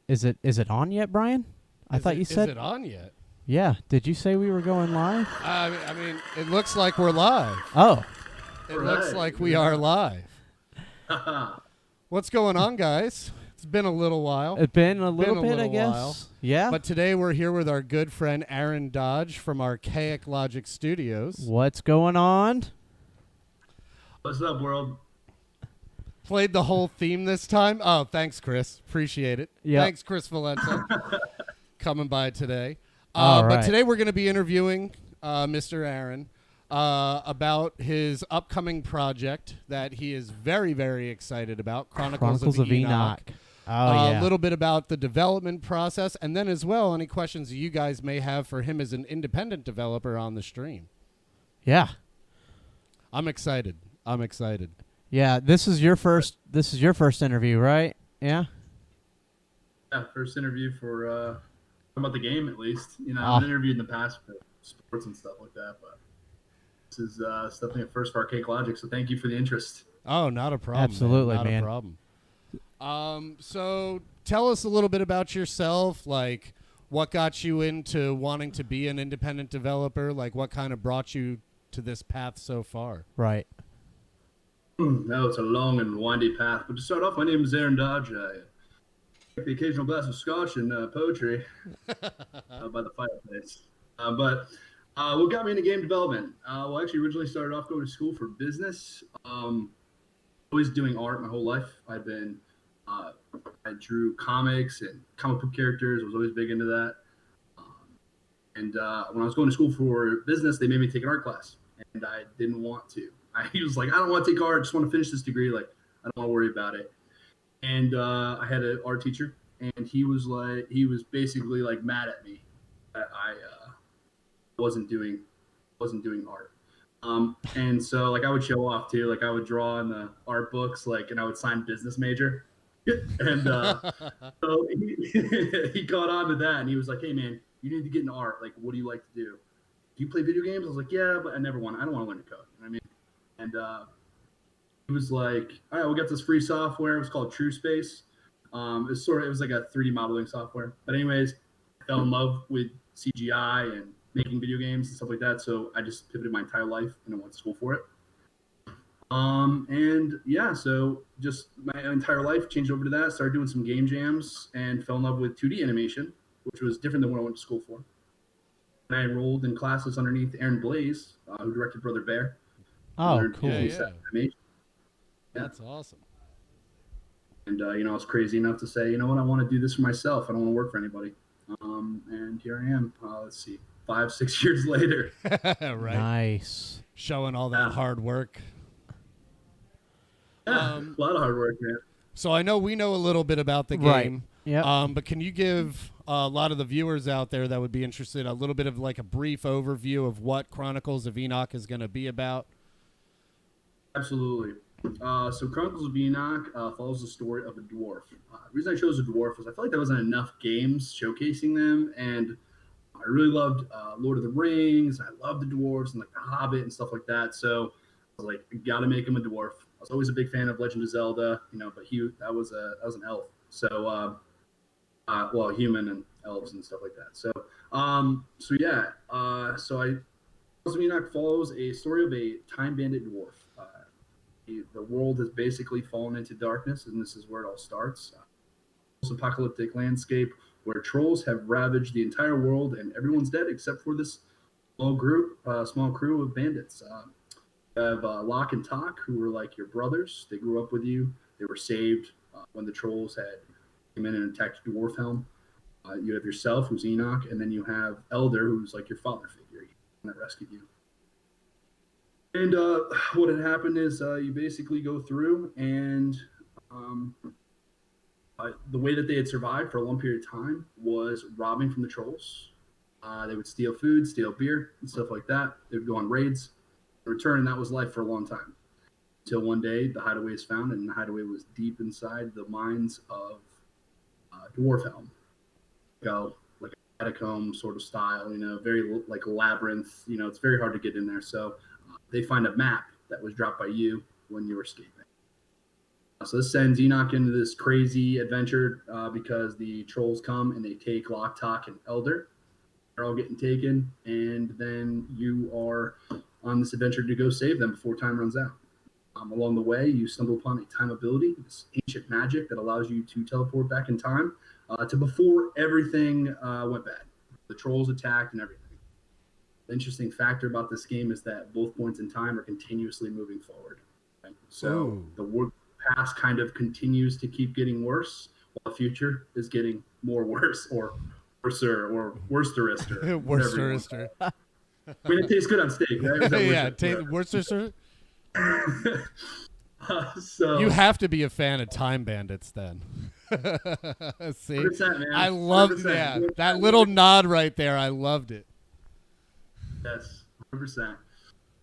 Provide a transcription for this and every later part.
Is it on yet, Brian? I thought you said. Is it on yet? Yeah. Did you say we were going live? I mean, it looks like we're live. Oh. It looks like we are live. What's going on, guys? It's been a little while. It's been a little bit, I guess. While. Yeah. But today we're here with our good friend Aaron Dodge from Archaic Logic Studios. What's going on? What's up, world? Played the whole theme this time. Oh, thanks, Chris. Appreciate it. Yep. Thanks, Chris Valenta, coming by today. All right. But today we're going to be interviewing Mr. Aaron about his upcoming project that he is very, very excited about, Chronicles of Enoch. Oh, yeah. A little bit about the development process, and then as well, any questions you guys may have for him as an independent developer on the stream. Yeah. I'm excited. Yeah. This is your first interview, right? Yeah. Yeah, first interview for about the game, at least. You know, I've been interviewed in the past for sports and stuff like that, but this is definitely a first for Archaic Logic. So thank you for the interest. Oh, not a problem. Absolutely, man. Not man. a problem. So tell us a little bit about yourself, like what got you into wanting to be an independent developer, like what kind of brought you to this path so far. Right. No, it's a long and windy path. But to start off, my name is Aaron Dodge. I drink the occasional glass of scotch and poetry by the fireplace. But what got me into game development? Well, I actually originally started off going to school for business. Always doing art my whole life. I drew comics and comic book characters. I was always big into that. And when I was going to school for business, they made me take an art class, and I didn't want to. He was like, I don't want to take art. I just want to finish this degree. Like, I don't want to worry about it. And I had an art teacher, and he was basically like mad at me that I wasn't doing art. And so like I would show off too. Like I would draw in the art books, like, and I would sign business major. And so he caught on to that, and he was like, hey man, you need to get into art. Like, what do you like to do? Do you play video games? I was like, yeah, but I don't want to learn to code. You know what I mean? And he was like, all right, we got this free software. It was called True Space. It was like a 3D modeling software. But anyways, I fell in love with CGI and making video games and stuff like that. So I just pivoted my entire life and I went to school for it. And yeah, so just my entire life changed over to that. Started doing some game jams and fell in love with 2D animation, which was different than what I went to school for. And I enrolled in classes underneath Aaron Blaze, who directed Brother Bear. Oh, cool. Yeah. That's awesome. And, I was crazy enough to say, you know what, I want to do this for myself. I don't want to work for anybody. And here I am, 5-6 years later. Right. Nice. Showing all that hard work. Yeah, a lot of hard work, man. So I know we know a little bit about the game. Right. Yeah. But can you give a lot of the viewers out there that would be interested a little bit of like a brief overview of what Chronicles of Enoch is going to be about? Absolutely. So Chronicles of Enoch follows the story of a dwarf. The reason I chose a dwarf was I felt like there wasn't enough games showcasing them, and I really loved Lord of the Rings. I loved the dwarves and like the Hobbit and stuff like that. So I was like, I got to make him a dwarf. I was always a big fan of Legend of Zelda, but that was an elf. So human and elves and stuff like that. So Chronicles of Enoch follows a story of a time bandit dwarf. The world has basically fallen into darkness, and this is where it all starts. Post-apocalyptic landscape where trolls have ravaged the entire world, and everyone's dead except for this small crew of bandits. You have Locke and Talk, who were like your brothers. They grew up with you. They were saved when the trolls had came in and attacked Dwarf Helm. You have yourself, who's Enoch, and then you have Elder, who's like your father figure that rescued you. And what had happened is you basically go through, and the way that they had survived for a long period of time was robbing from the trolls. They would steal food, steal beer, and stuff like that. They would go on raids, return, and that was life for a long time. Until one day, the hideaway is found, and the hideaway was deep inside the mines of Dwarfhelm. Like a catacomb sort of style, very like a labyrinth. It's very hard to get in there. So they find a map that was dropped by you when you were escaping. So this sends Enoch into this crazy adventure because the trolls come and they take Locktalk and Elder. They're all getting taken, and then you are on this adventure to go save them before time runs out. Along the way, you stumble upon a time ability, this ancient magic that allows you to teleport back in time to before everything went bad. The trolls attacked and everything. The interesting factor about this game is that both points in time are continuously moving forward. Right? So the past kind of continues to keep getting worse, while the future is getting more worse, or worser, or worcester. Worcester. I mean, it tastes good on steak, right? Yeah, Worcester. So You have to be a fan of Time Bandits then. See, 100%, man. I love 100%. that little nod right there. I loved it. Yes, 100%.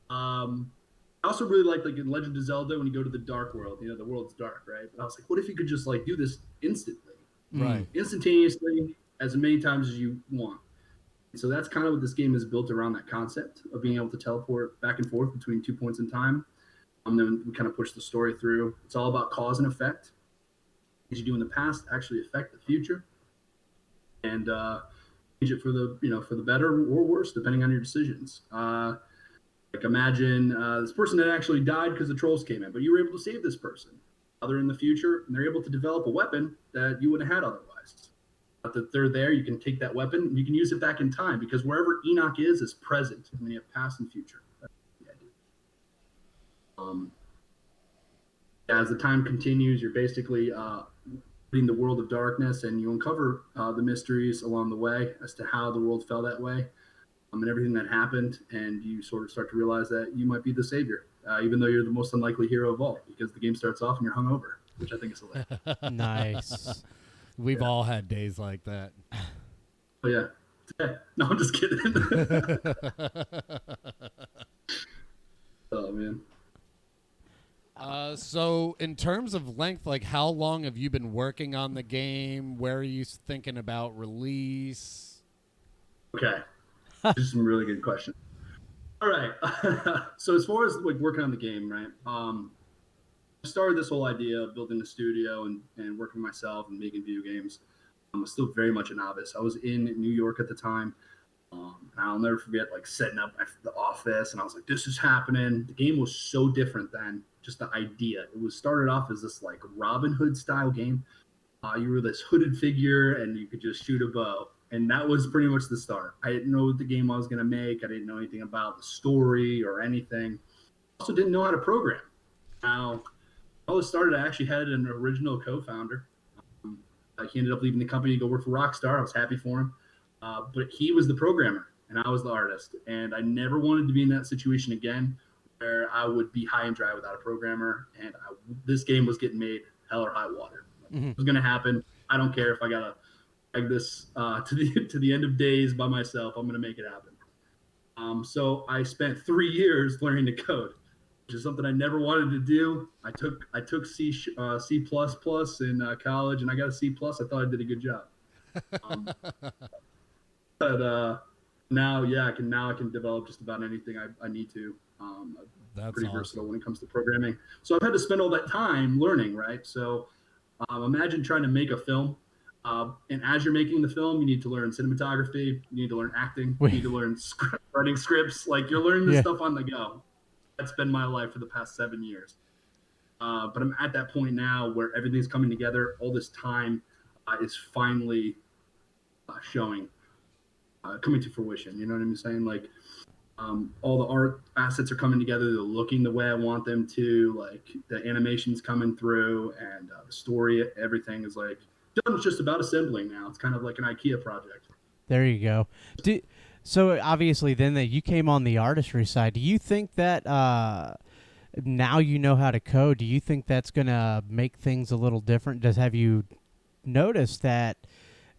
I also really like in Legend of Zelda when you go to the dark world. You know, the world's dark, right? But I was like, what if you could just like do this instantly, Right? instantaneously, as many times as you want. And so that's kind of what this game is built around, that concept of being able to teleport back and forth between 2 points in time. Then we kind of push the story through. It's all about cause and effect. What you do in the past actually affect the future, and change it for the better or worse depending on your decisions. Like imagine this person had actually died because the trolls came in, but you were able to save this person. Now they're in the future and they're able to develop a weapon that you wouldn't have had otherwise. But that they're there, you can take that weapon and you can use it back in time, because wherever Enoch is present, and then you have past and future. That's the idea. As the time continues, you're basically in the world of darkness, and you uncover the mysteries along the way as to how the world fell that way, and everything that happened, and you sort of start to realize that you might be the savior, even though you're the most unlikely hero of all, because the game starts off and you're hungover, which I think is hilarious. Nice. We've all had days like that. Oh yeah. No, I'm just kidding. Oh man. So in terms of length, like how long have you been working on the game? Where are you thinking about release? Okay. These are some really good questions. All right. So as far as like working on the game, right? I started this whole idea of building a studio and working myself and making video games. I'm still very much a novice. I was in New York at the time. And I'll never forget like setting up the office, and I was like, this is happening. The game was so different than just the idea. It was started off as this like Robin Hood style game. You were this hooded figure and you could just shoot a bow. And that was pretty much the start. I didn't know what the game I was going to make. I didn't know anything about the story or anything. I also didn't know how to program. Now, all it started, I actually had an original co-founder. He ended up leaving the company to go work for Rockstar. I was happy for him. But he was the programmer and I was the artist. And I never wanted to be in that situation again where I would be high and dry without a programmer. And this game was getting made hell or high water. It was going to happen. I don't care if I got to drag this to the end of days by myself. I'm going to make it happen. So I spent 3 years learning to code, which is something I never wanted to do. I took C++ in college, and I got a C+. I thought I did a good job. But now, yeah, I can develop just about anything I need to. That's pretty awesome. versatile when it comes to programming. So I've had to spend all that time learning, right? So imagine trying to make a film. And as you're making the film, you need to learn cinematography, you need to learn acting, you need to learn writing scripts. Like you're learning this stuff on the go. That's been my life for the past 7 years. But I'm at that point now where everything's coming together. All this time is finally showing, coming to fruition. You know what I'm saying? Like all the art assets are coming together. They're looking the way I want them to. Like the animation's coming through, and the story, everything is like done. It's just about assembling now. It's kind of like an IKEA project. There you go. So obviously then that you came on the artistry side, do you think that now you know how to code, do you think that's going to make things a little different? Have you noticed that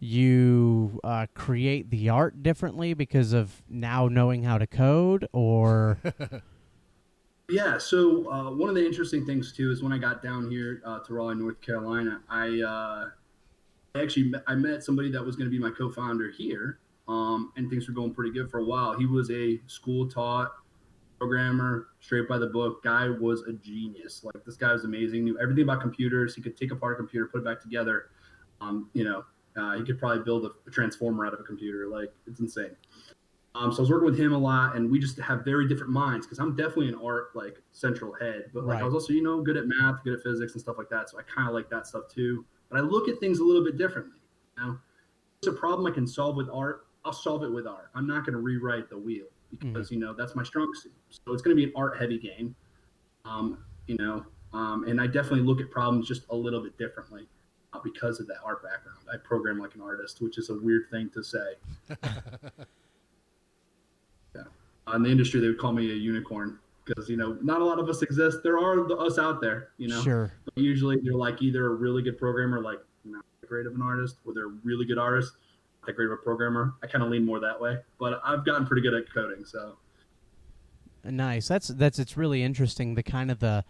you create the art differently because of now knowing how to code, or? Yeah, so one of the interesting things too is when I got down here to Raleigh, North Carolina, I met somebody that was going to be my co-founder here, and things were going pretty good for a while. He was a school taught programmer, straight by the book. Guy was a genius. Like this guy was amazing. Knew everything about computers. He could take apart a computer, put it back together. He could probably build a transformer out of a computer. Like it's insane. So I was working with him a lot, and we just have very different minds because I'm definitely an art like central head, but like I was also good at math, good at physics and stuff like that. So I kind of like that stuff too. But I look at things a little bit differently. It's a problem I can solve with art. I'll solve it with art. I'm not going to rewrite the wheel because that's my strong suit. So it's going to be an art heavy game. And I definitely look at problems just a little bit differently because of that art background. I program like an artist, which is a weird thing to say. In the industry, they would call me a unicorn because, not a lot of us exist. There are us out there, Sure. But usually they're like either a really good programmer, like not that great of an artist, or they're a really good artist, not that great of a programmer. I kind of lean more that way, but I've gotten pretty good at coding. So nice. It's really interesting the kind of the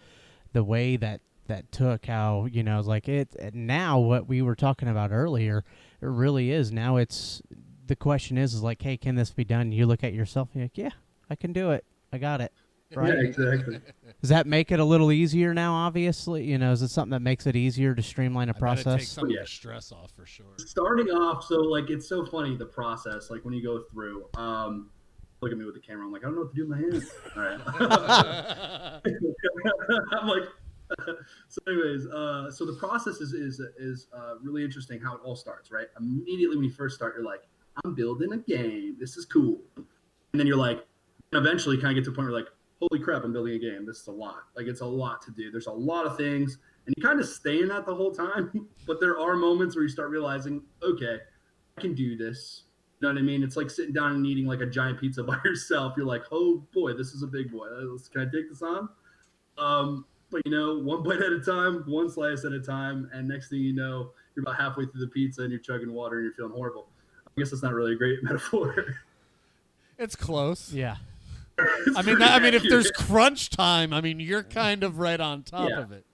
way that took how like it now what we were talking about earlier. It really is now. It's the question is like, hey, can this be done? You look at yourself and you're like, yeah, I can do it. I got it. Right? Yeah, exactly. Does that make it a little easier now? Obviously, is it something that makes it easier to streamline a process? It takes some of the stress off for sure. Starting off, so like it's so funny the process. Like when you go through, look at me with the camera. I'm like, I don't know what to do with my hands. All right. I'm like, so anyways, so the process is really interesting how it all starts. Right, immediately when you first start, you're like, I'm building a game. This is cool. And then you're like, eventually kind of get to a point where you're like, holy crap, I'm building a game. This is a lot. Like it's a lot to do. There's a lot of things. And you kind of stay in that the whole time. But there are moments where you start realizing, okay, I can do this. You know what I mean? It's like sitting down and eating like a giant pizza by yourself. You're like, oh boy, this is a big boy. Can I take this on? But one bite at a time, one slice at a time. And next thing you know, you're about halfway through the pizza and you're chugging water and you're feeling horrible. I guess that's not really a great metaphor. It's close. Yeah. I mean, if there's crunch time, you're kind of right on top of it.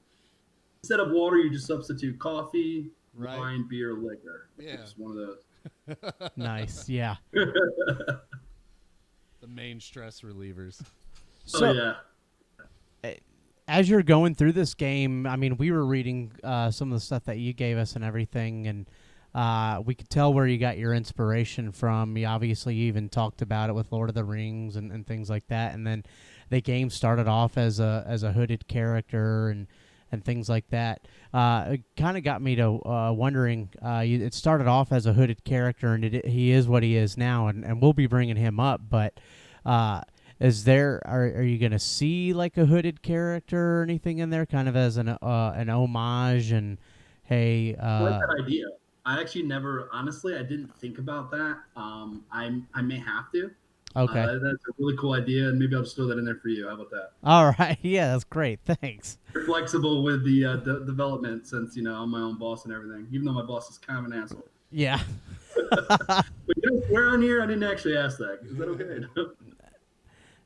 Instead of water, you just substitute coffee, wine, beer, liquor. Yeah. It's one of those. Nice. Yeah. The main stress relievers. So, yeah. As you're going through this game, we were reading some of the stuff that you gave us and everything, and we could tell where you got your inspiration from. You obviously even talked about it with Lord of the Rings and things like that. And then the game started off as a hooded character and things like that. It kind of got me to wondering. It started off as a hooded character, and he is what he is now. And we'll be bringing him up. But are you going to see like a hooded character or anything in there, kind of as an homage? And hey, I like that idea. I actually never, honestly, I didn't think about that. I may have to. Okay. That's a really cool idea, and maybe I'll just throw that in there for you. How about that? All right. Yeah, that's great. Thanks. You're flexible with the development since, I'm my own boss and everything, even though my boss is kind of an asshole. Yeah. But we're on here. I didn't actually ask that. Is that okay?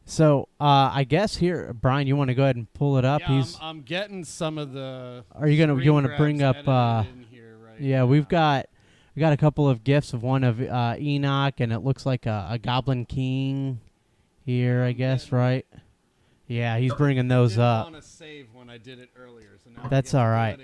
So I guess here, Brian, you want to go ahead and pull it up? Yeah, I'm getting some of the. Are you gonna? You want to bring up? Yeah, we got a couple of gifts of one of Enoch, and it looks like a Goblin King here, I guess, right? Yeah, he's bringing those up. I didn't want to save when I did it earlier, so now that's all right.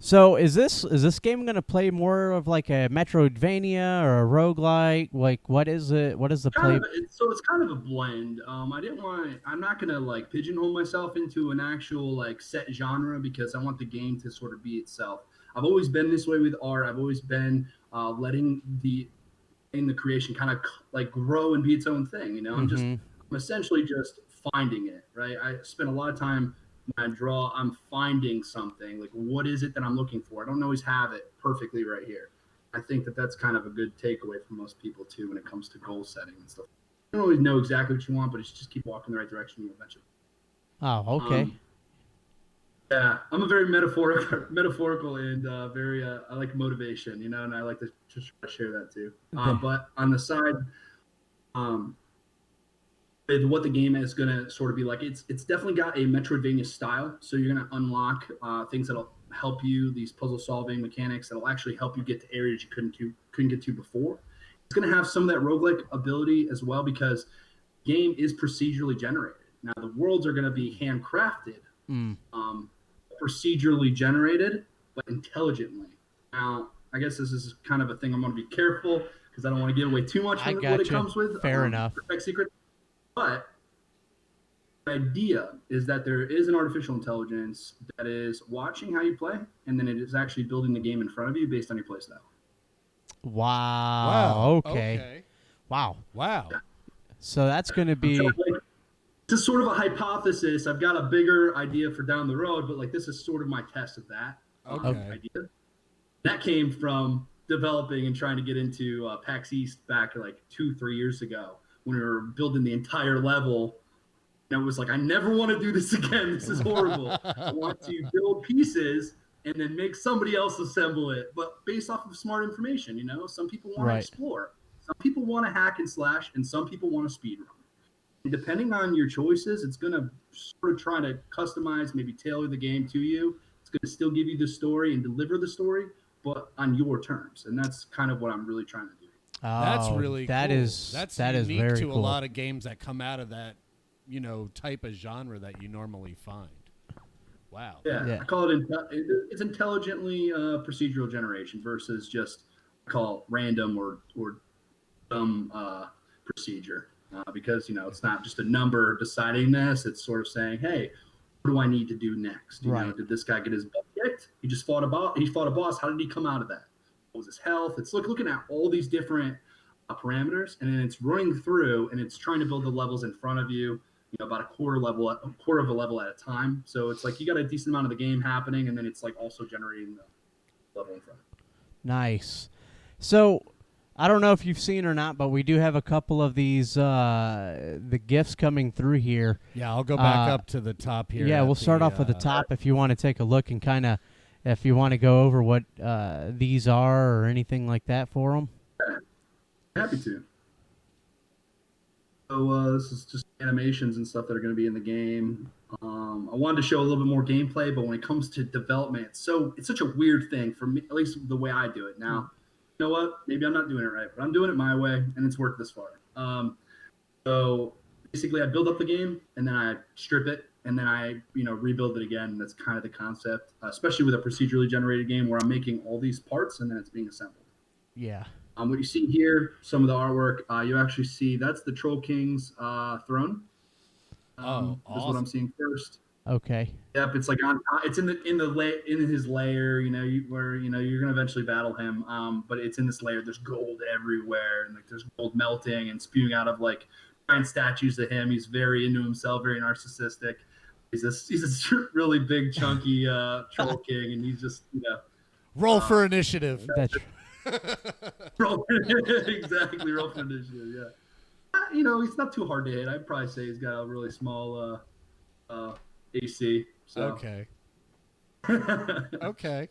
So is this game going to play more of like a Metroidvania or a roguelike? Like what is it? What is the play? So it's kind of a blend. I'm not going to like pigeonhole myself into an actual like set genre because I want the game to sort of be itself. I've always been this way with art. I've always been letting the creation kind of like grow and be its own thing. I'm essentially just finding it, right? I spend a lot of time when I draw, I'm finding something. Like, what is it that I'm looking for? I don't always have it perfectly right here. I think that that's kind of a good takeaway for most people, too, when it comes to goal setting and stuff. You don't always know exactly what you want, but it's just keep walking the right direction, you'll eventually. Oh, okay. Yeah, I'm a very metaphorical and very, I like motivation, and I like to just try to share that, too. But on the side, what the game is going to sort of be like, it's definitely got a Metroidvania style. So you're going to unlock things that'll help you, these puzzle solving mechanics that'll actually help you get to areas you couldn't get to before. It's going to have some of that roguelike ability as well because the game is procedurally generated. Now the worlds are going to be handcrafted, Mm. procedurally generated, but intelligently. Now, I guess this is kind of a thing I'm going to be careful because I don't want to give away too much I of what it gotcha. comes with. Fair enough. Protect secret. But the idea is that there is an artificial intelligence that is watching how you play, and then it is actually building the game in front of you based on your playstyle. Wow. Okay. Okay. Wow. Wow. So that's going to I'm trying be to, like, this is sort of a hypothesis. I've got a bigger idea for down the road, but like this is sort of my test of that Okay. idea. That came from developing and trying to get into PAX East back like 2-3 years ago when we were building the entire level. And it was like, I never want to do this again. This is horrible. I want to build pieces and then make somebody else assemble it, but based off of smart information. You know, some people want to Right. explore, some people want to hack and slash, and some people want to speed run. And depending on your choices, it's going to sort of try to customize, maybe tailor the game to you. It's going to still give you the story and deliver the story, but on your terms. And that's kind of what I'm really trying to do. That's really that cool. is That's that is unique very to cool. a lot of games that come out of that, you know, type of genre that you normally find. Wow. Yeah, Yeah. I call it it's intelligently procedural generation versus just call it random or dumb procedure because you know it's not just a number deciding this. It's sort of saying, hey, what do I need to do next? You know, Right. did this guy get his butt kicked? He just fought a boss. He fought a boss. How did he come out of that? What was his health? It's looking at all these different parameters, and then it's running through and it's trying to build the levels in front of you. You know, about a quarter of a level at a time. So it's like you got a decent amount of the game happening, and then it's like also generating the level in front. Nice. So I don't know if you've seen or not, but we do have a couple of these the gifts coming through here. Yeah, I'll go back up to the top here. Yeah, at we'll start off with the top if you want to take a look and kind of if you want to go over what these are or anything like that for them. Happy to. So this is just animations and stuff that are going to be in the game. I wanted to show a little bit more gameplay, but when it comes to development, it's such a weird thing for me, at least the way I do it. Now, you know what? Maybe I'm not doing it right, but I'm doing it my way, and it's worked this far. So basically, I build up the game, and then I strip it, and then I rebuild it again. That's kind of the concept, especially with a procedurally generated game where I'm making all these parts and then it's being assembled. Yeah. What you see here, some of the artwork, you actually see that's the Troll King's throne. Awesome. Is what I'm seeing first. Okay. Yep, it's like it's in his lair. You know, where you're gonna eventually battle him. But it's in this lair. There's gold everywhere, and like there's gold melting and spewing out of like giant statues of him. He's very into himself, very narcissistic. He's a really big, chunky Troll King, and he's just roll for initiative. That's exactly roll for initiative. Yeah, he's not too hard to hit. I'd probably say he's got a really small AC. So. Okay. Okay.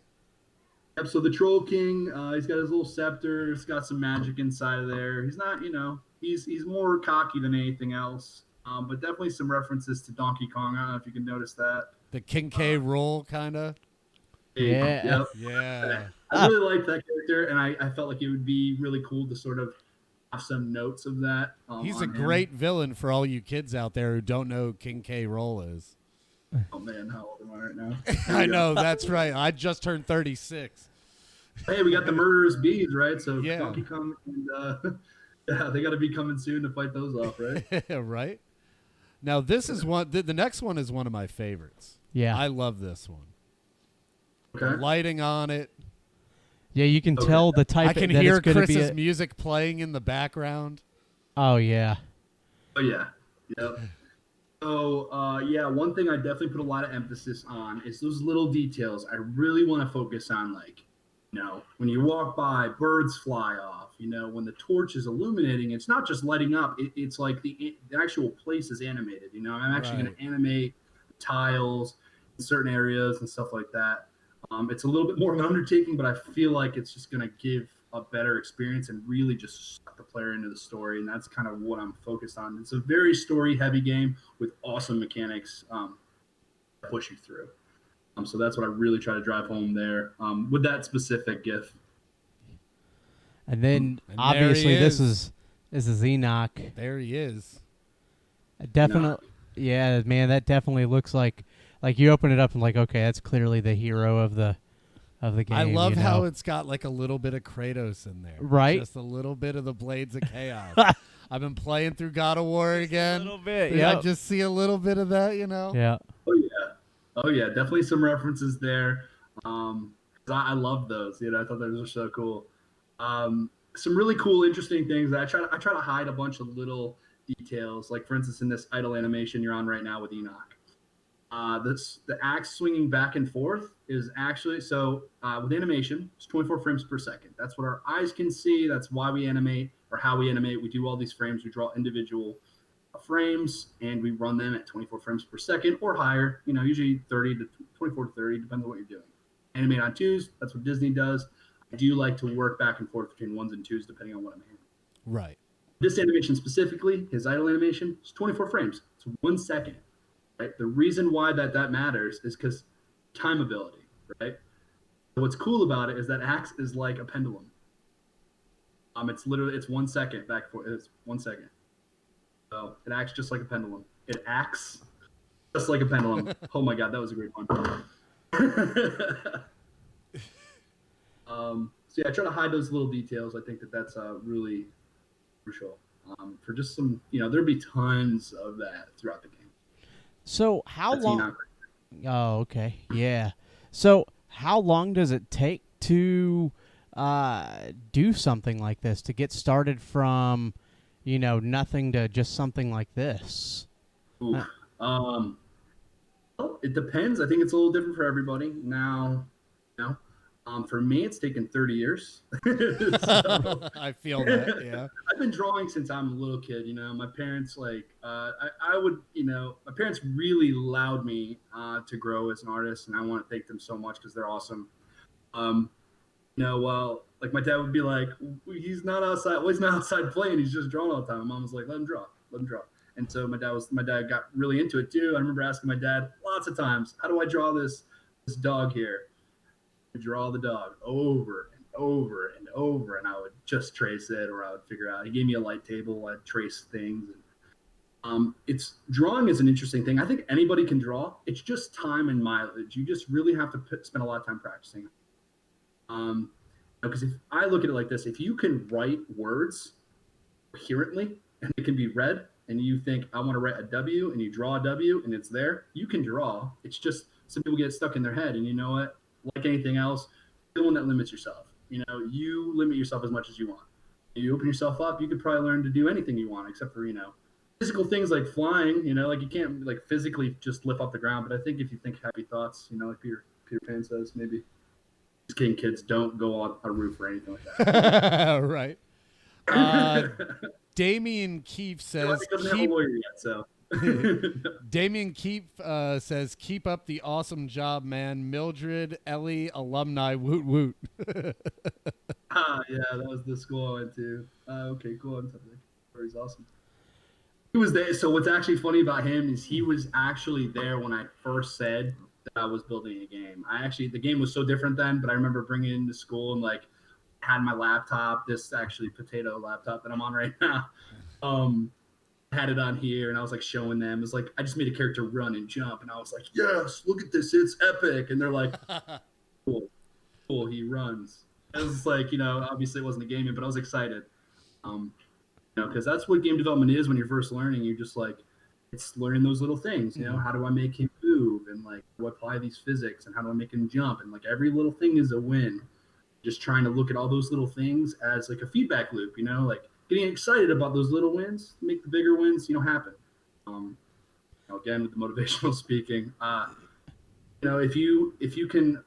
Yep, so the Troll King, he's got his little scepter. He's got some magic inside of there. He's not, he's more cocky than anything else. But definitely some references to Donkey Kong. I don't know if you can notice that. The King K roll, kind of. Yeah. Yep. Yeah. I really liked that character, and I felt like it would be really cool to sort of have some notes of that. He's a on him. great villain for all you kids out there who don't know who King K roll is. Oh man, how old am I right now? I know, that's right. I just turned 36. Hey, we got the murderous bees, right? So Yeah. Donkey Kong and yeah, they got to be coming soon to fight those off, right? Right? Now, this is one. The next one is one of my favorites. yeah. I love this one. Okay. The lighting on it. Yeah, you can tell the type I can that hear it's gonna Chris's be music playing in the background. Oh yeah. Oh yeah. Yep. So yeah, one thing I definitely put a lot of emphasis on is those little details. I really want to focus on, like, when you walk by, birds fly off. When the torch is illuminating, it's not just lighting up. It's like the actual place is animated. I'm actually going to animate tiles in certain areas and stuff like that. It's a little bit more of an undertaking, but I feel like it's just going to give a better experience and really just suck the player into the story. And that's kind of what I'm focused on. It's a very story-heavy game with awesome mechanics that push you through. So that's what I really try to drive home there with that specific GIF. And then And obviously there he this is Enoch. There he is. Definitely. Yeah, man, that definitely looks like you open it up and like, okay, that's clearly the hero of the game. I love you know? how it's got like a little bit of Kratos in there. Right? Just a little bit of the Blades of Chaos. I've been playing through God of War again. A little bit, Did yeah. I just see a little bit of that, Yeah. Oh yeah, definitely some references there. 'Cause I love those. I thought those were so cool. Some really cool, interesting things. I try to hide a bunch of little details. Like for instance, in this idle animation you're on right now with Enoch, the axe swinging back and forth is actually with animation, it's 24 frames per second. That's what our eyes can see. That's why we animate, or how we animate. We do all these frames. We draw individual frames and we run them at 24 frames per second or higher. Usually 30 to 24 to 30, depends on what you're doing. Animate on twos. That's what Disney does. I do like to work back and forth between ones and twos depending on what I'm animating. Right. This animation specifically, his idle animation, is 24 frames. It's 1 second. Right? The reason why that matters is because time ability, right? So what's cool about it is that axe is like a pendulum. It's 1 second back and forth. It's 1 second. So it acts just like a pendulum. It acts just like a pendulum. Oh my god, that was a great one. So yeah, I try to hide those little details. I think that's really crucial for just some. There'll be tons of that throughout the game. So how That's long? Oh, okay, yeah. So how long does it take to do something like this, to get started from nothing to just something like this? Ooh. Well, it depends. I think it's a little different for everybody. Now, for me, it's taken 30 years. So, I feel that, yeah. I've been drawing since I'm a little kid. My parents my parents really allowed me to grow as an artist, and I want to thank them so much because they're awesome. Like my dad would be like, he's not outside. Well, he's not outside playing. He's just drawing all the time. My mom was like, let him draw. And so my dad got really into it too. I remember asking my dad lots of times, how do I draw this dog here? I draw the dog over and over and over, and I would just trace it, or I would figure out. He gave me a light table. I'd trace things. It's drawing is an interesting thing. I think anybody can draw. It's just time and mileage. You just really have to spend a lot of time practicing. Because if I look at it like this, if you can write words coherently and it can be read, and you think, I want to write a W, and you draw a W and it's there, you can draw. It's just some people get stuck in their head. And you know what? Like anything else, you're the one that limits yourself. You limit yourself as much as you want. You open yourself up, you could probably learn to do anything you want, except for, physical things like flying, like you can't like physically just lift off the ground. But I think if you think happy thoughts, like Peter Pan says, maybe just kidding, kids, don't go on a roof or anything like that. Right. Damian Keefe says, he doesn't have a lawyer yet, so. Damian Keefe says, keep up the awesome job, man. Mildred, Ellie, alumni, woot woot. Yeah, that was the school I went to. Okay, cool. He's awesome. He was there. So what's actually funny about him is he was actually there when I first said that I was building a game. The game was so different then, but I remember bringing it into school and like had my laptop, this actually potato laptop that I'm on right now. Had it on here, and I was like showing them. It was like I just made a character run and jump, and I was like, yes, look at this, it's epic. And they're like, cool, he runs. It was like, obviously it wasn't a game yet, but I was excited. Because that's what game development is when you're first learning. You're just like, it's learning those little things. How do I make him move, and like, do I apply these physics, and how do I make him jump, and like every little thing is a win. Just trying to look at all those little things as like a feedback loop. Like getting excited about those little wins, make the bigger wins, happen. Again, with the motivational speaking, if you can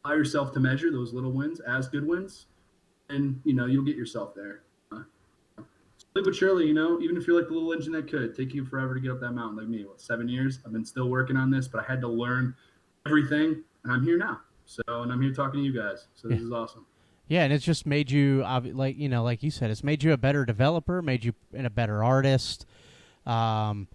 allow yourself to measure those little wins as good wins, and you'll get yourself there. Slowly but surely, even if you're like the little engine that could take you forever to get up that mountain, like me, 7 years, I've been still working on this, but I had to learn everything, and I'm here now. And I'm here talking to you guys. So this is awesome. Yeah, and it's just made you, like you said, it's made you a better developer, made you a better artist, and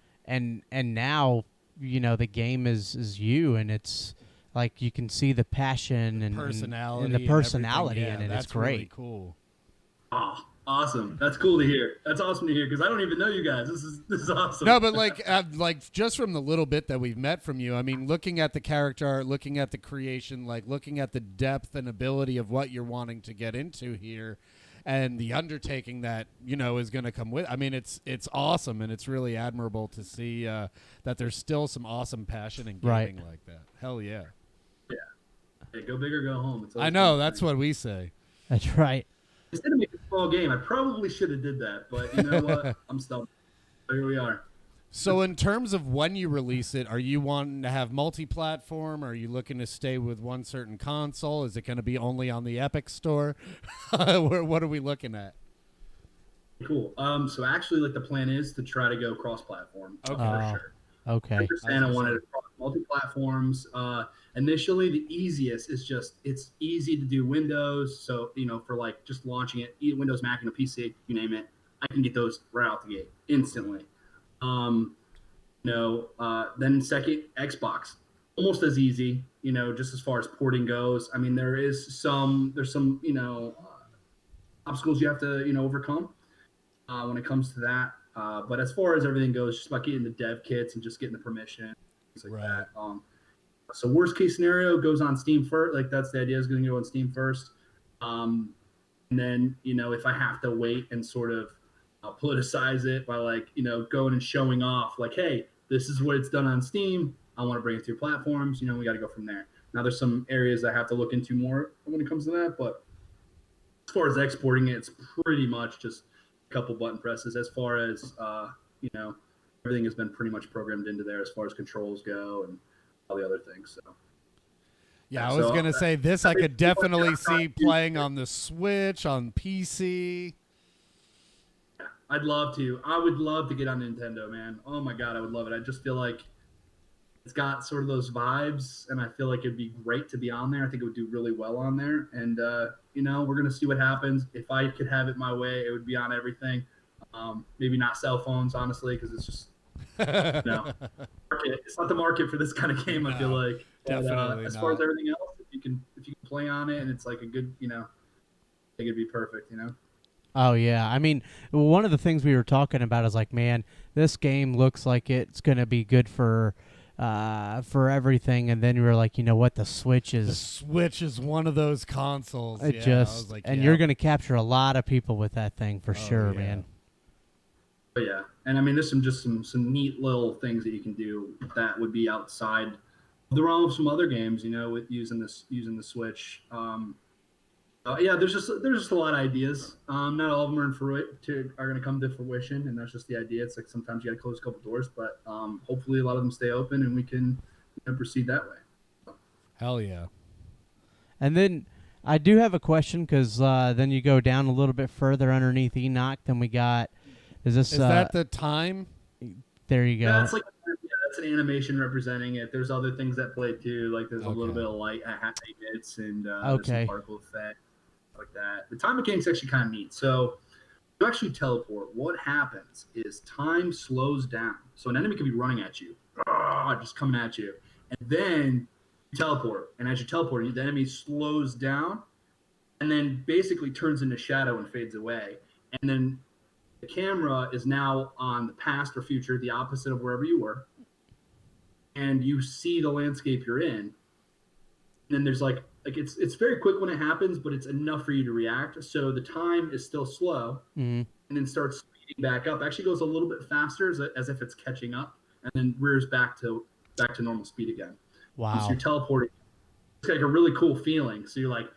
now the game is you, and it's like you can see the passion and personality and the personality and in it. That's it's great. Really cool. Oh Awesome. That's cool to hear. That's awesome to hear because I don't even know you guys. This is awesome. No, but like just from the little bit that we've met from you, I mean, looking at the character art, looking at the creation, like looking at the depth and ability of what you're wanting to get into here, and the undertaking that is going to come with. I mean, it's awesome, and it's really admirable to see that there's still some awesome passion in gaming like that. Hell yeah. Yeah. Hey, go big or go home. I know that's what we say. That's right. Instead of making a small game, I probably should have did that, but you know what? I'm stumped. So here we are. So in terms of when you release it, are you wanting to have multi-platform? Are you looking to stay with one certain console? Is it going to be only on the Epic Store? What are we looking at? Cool. So actually, like the plan is to try to go cross-platform. Okay. For sure. Okay. I understand I wanted to cross multi-platforms. Initially, the easiest is it's easy to do Windows. So, for like just launching it, Windows, Mac, and a PC, you name it, I can get those right out the gate instantly. Then second, Xbox, almost as easy, just as far as porting goes. I mean, there's some, obstacles you have to, overcome when it comes to that. But as far as everything goes, just about getting the dev kits and just getting the permission, things like that. So worst case scenario goes on Steam first. Like that's the idea, is going to go on Steam first. And then, if I have to wait and sort of politicize it by going and showing off like, hey, this is what it's done on Steam. I want to bring it to your platforms. We got to go from there. Now there's some areas I have to look into more when it comes to that. But as far as exporting it, it's pretty much just a couple button presses. As far as, everything has been pretty much programmed into there as far as controls go and all the other things. So yeah, I was going to say this I could definitely see playing on the Switch, on PC. I'd love to. I would love to get on Nintendo, man. Oh my God, I would love it. I just feel like it's got sort of those vibes, and I feel like it'd be great to be on there. I think it would do really well on there. And, we're going to see what happens. If I could have it my way, it would be on everything. Maybe not cell phones, honestly, because it's just, it's not the market for this kind of game, I feel like. Definitely as far as everything else, if you can play on it and it's like a good, I think it'd be perfect, Oh, yeah. I mean, one of the things we were talking about is like, man, this game looks like it's going to be good for everything. And then we were like, you know what? The Switch is one of those consoles. It you're going to capture a lot of people with that thing for sure, man. But yeah. And I mean, there's some neat little things that you can do that would be outside the realm of some other games, with using the Switch. There's just a lot of ideas. Not all of them are going to come to fruition, and that's just the idea. It's like sometimes you got to close a couple doors, but hopefully a lot of them stay open, and we can proceed that way. Hell yeah! And then I do have a question because then you go down a little bit further underneath Enoch. Then we got is that the time? There you go. That's that's an animation representing it. There's other things that play too. Like there's a little bit of light at half 8 minutes, and there's some particle effect. Like that. The time mechanic's actually kind of neat. So you actually teleport. What happens is time slows down. So an enemy could be running at you, just coming at you, and then you teleport. And as you teleport, the enemy slows down, and then basically turns into shadow and fades away. And then the camera is now on the past or future, the opposite of wherever you were, and you see the landscape you're in. And then there's it's very quick when it happens, but it's enough for you to react. So the time is still slow, and then starts speeding back up. Actually goes a little bit faster as if it's catching up, and then rears back to normal speed again. Wow! So you're teleporting. It's like a really cool feeling. So you're like,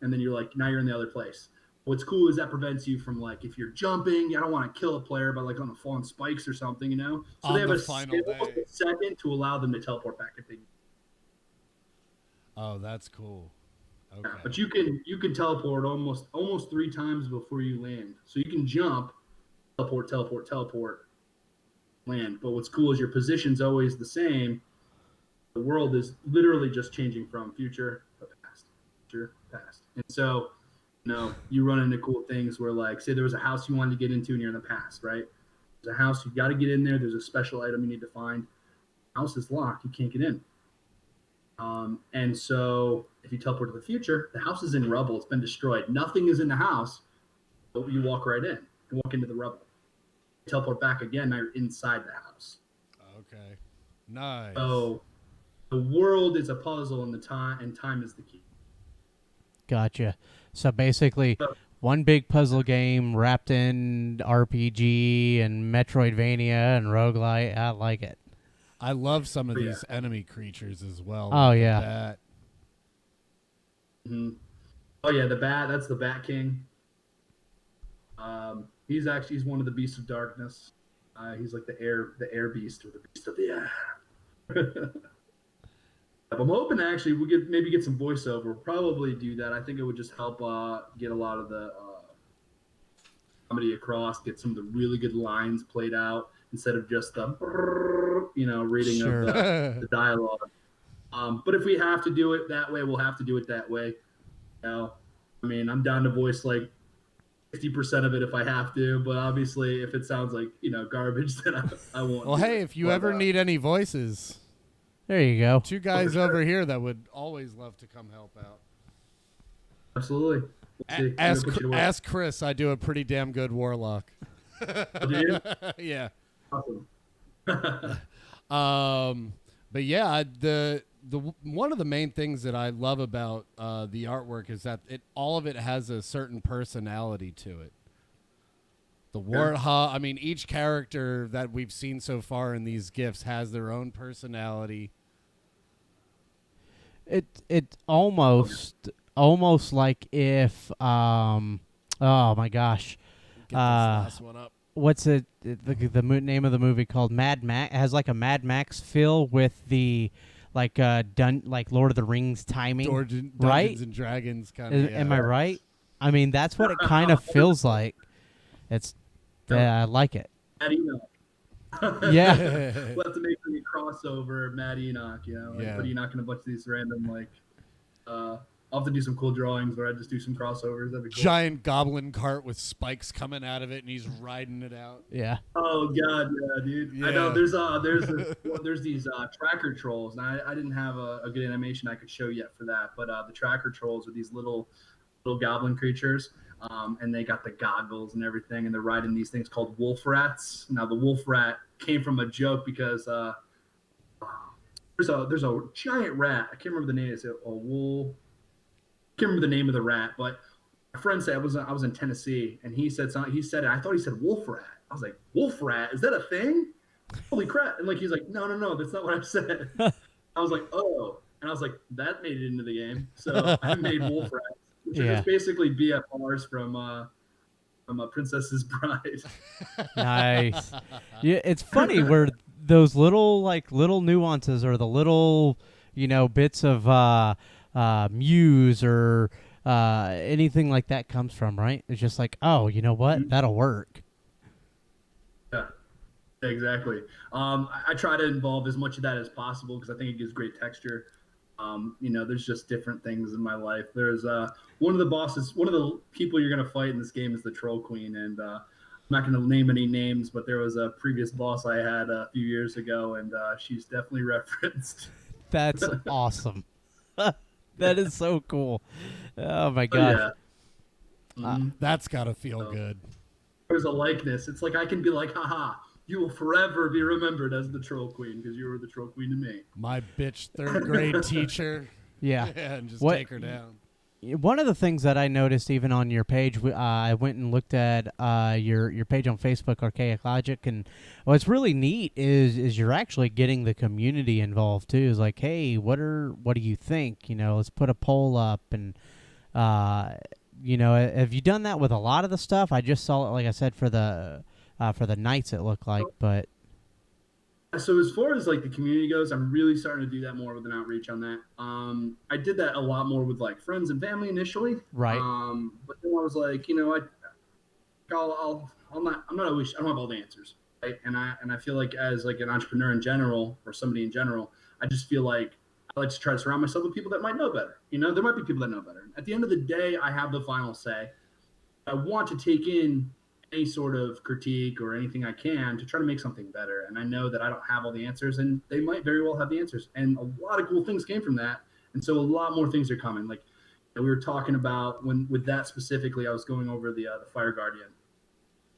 and then you're like, now you're in the other place. What's cool is that prevents you from if you're jumping, I don't want to kill a player by on the fallen spikes or something, So they have a second to allow them to teleport back if they. Oh, that's cool. Okay. Yeah, but you can teleport almost 3 times before you land. So you can jump, teleport, land. But what's cool is your position's always the same. The world is literally just changing from future to past. And so, you run into cool things where say there was a house you wanted to get into and you're in the past, right? There's a house, you got to get in there. There's a special item you need to find. The house is locked. You can't get in. And so if you teleport to the future, the house is in rubble. It's been destroyed. Nothing is in the house. You walk right in. You walk into the rubble. Teleport back again. Now you're inside the house. Okay. Nice. So the world is a puzzle, and time is the key. Gotcha. So basically, So, one big puzzle game wrapped in RPG and Metroidvania and roguelite. I like it. I love some of yeah. these enemy creatures as well. Oh, like the yeah. bat. Mhm. Oh yeah, the bat. That's the Bat King. He's one of the beasts of darkness. He's like the air beast, or the beast of the air. I'm hoping actually maybe get some voiceover. We'll probably do that. I think it would just help get a lot of the comedy across, get some of the really good lines played out instead of just the reading Sure. of the dialogue. But if we have to do it that way, we'll have to do it that way. I mean, I'm down to voice like 60% of it if I have to, but obviously if it sounds like garbage, then I won't. Well, hey, if you ever need any voices, There you go. two guys sure. over here that would always love to come help out. Absolutely. We'll see. Ask Chris. I do a pretty damn good warlock. Do you? Yeah. Awesome. But yeah, the one of the main things that I love about the artwork is that all of it has a certain personality to it. The warthog. I mean, each character that we've seen so far in these gifts has their own personality. It almost like if oh my gosh. Get this last one up. What's it the name of the movie called? Mad Max. It has like a Mad Max feel with the like Lord of the Rings timing, right? Dungeons and Dragons kind of. Am I right? I mean, that's what it kind of feels like. It's I like it. Matt Enoch. Yeah. We'll have to make a crossover Matt Enoch, put Enoch in a bunch of these random I'll have to do some cool drawings where I just do some crossovers. That'd be cool. Giant goblin cart with spikes coming out of it, and he's riding it out. Yeah. Oh god, yeah, dude. Yeah. I know there's these tracker trolls, and I didn't have a good animation I could show yet for that, but the tracker trolls are these little goblin creatures, and they got the goggles and everything, and they're riding these things called wolf rats. Now the wolf rat came from a joke because there's a giant rat. I can't remember the name. It's a wolf. Can't remember the name of the rat, but my friend said I was in Tennessee, and he said something. He said it. I thought he said wolf rat. I was like, wolf rat? Is that a thing? Holy crap! And he's like, no, that's not what I said. I was like, oh, and I was like, that made it into the game. So I made wolf rats, which are just basically BFRs from a Princess's Bride. Nice. Yeah, it's funny where those little nuances or the little bits of muse or anything like that comes from, right? It's just like, oh, you know what? That'll work. Yeah, exactly. I try to involve as much of that as possible because I think it gives great texture. There's just different things in my life. There's one of the people you're going to fight in this game is the Troll Queen, and I'm not going to name any names, but there was a previous boss I had a few years ago, and she's definitely referenced. That's awesome. That is so cool. Oh my gosh. Yeah. That's gotta feel good. There's a likeness. It's like I can be like, haha, you will forever be remembered as the Troll Queen because you were the Troll Queen to me. My bitch third grade teacher. Yeah. And just take her down. One of the things that I noticed even on your page, I went and looked at your page on Facebook, Archaic Logic, and what's really neat is you're actually getting the community involved too. It's like, hey, what do you think? Let's put a poll up, and have you done that with a lot of the stuff? I just saw it, like I said, for the Knights, it looked like, but. So as far as the community goes, I'm really starting to do that more with an outreach on that. I did that a lot more with friends and family initially. Right. But then I was like, I'm not always, I don't have all the answers. Right. And I feel like as an entrepreneur in general, or somebody in general, I just feel like I like to try to surround myself with people that might know better. There might be people that know better. At the end of the day, I have the final say. I want to take in any sort of critique or anything I can to try to make something better. And I know that I don't have all the answers, and they might very well have the answers. And a lot of cool things came from that. And so a lot more things are coming. And we were talking about with that specifically, I was going over the Fire Guardian.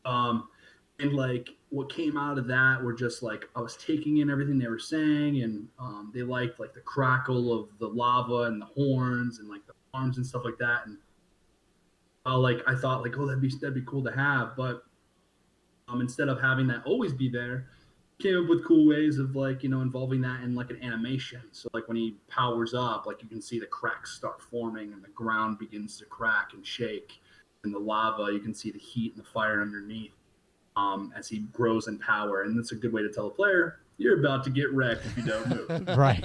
And like what came out of that were just like I was taking in everything they were saying, and they liked like the crackle of the lava and the horns and like the arms and stuff like that. And like I thought like, oh, that'd be cool to have, but instead of having that always be there, came up with cool ways of like involving that in like an animation. So like when he powers up, like you can see the cracks start forming and the ground begins to crack and shake, and the lava you can see the heat and the fire underneath as he grows in power. And that's a good way to tell a player you're about to get wrecked if you don't move. Right.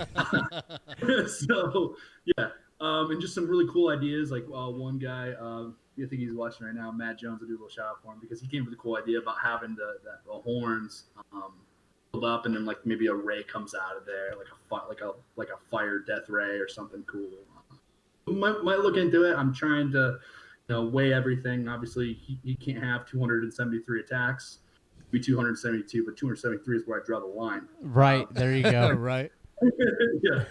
So yeah, and just some really cool ideas. Like one guy, I think he's watching right now, Matt Jones. I do a little shout out for him because he came up with a cool idea about having the horns build up, and then like maybe a ray comes out of there, like a fire death ray or something cool. Might look into it. I'm trying to weigh everything. Obviously, he can't have 273 attacks. Be 272, but 273 is where I draw the line. Right. There you go. Right. Yeah.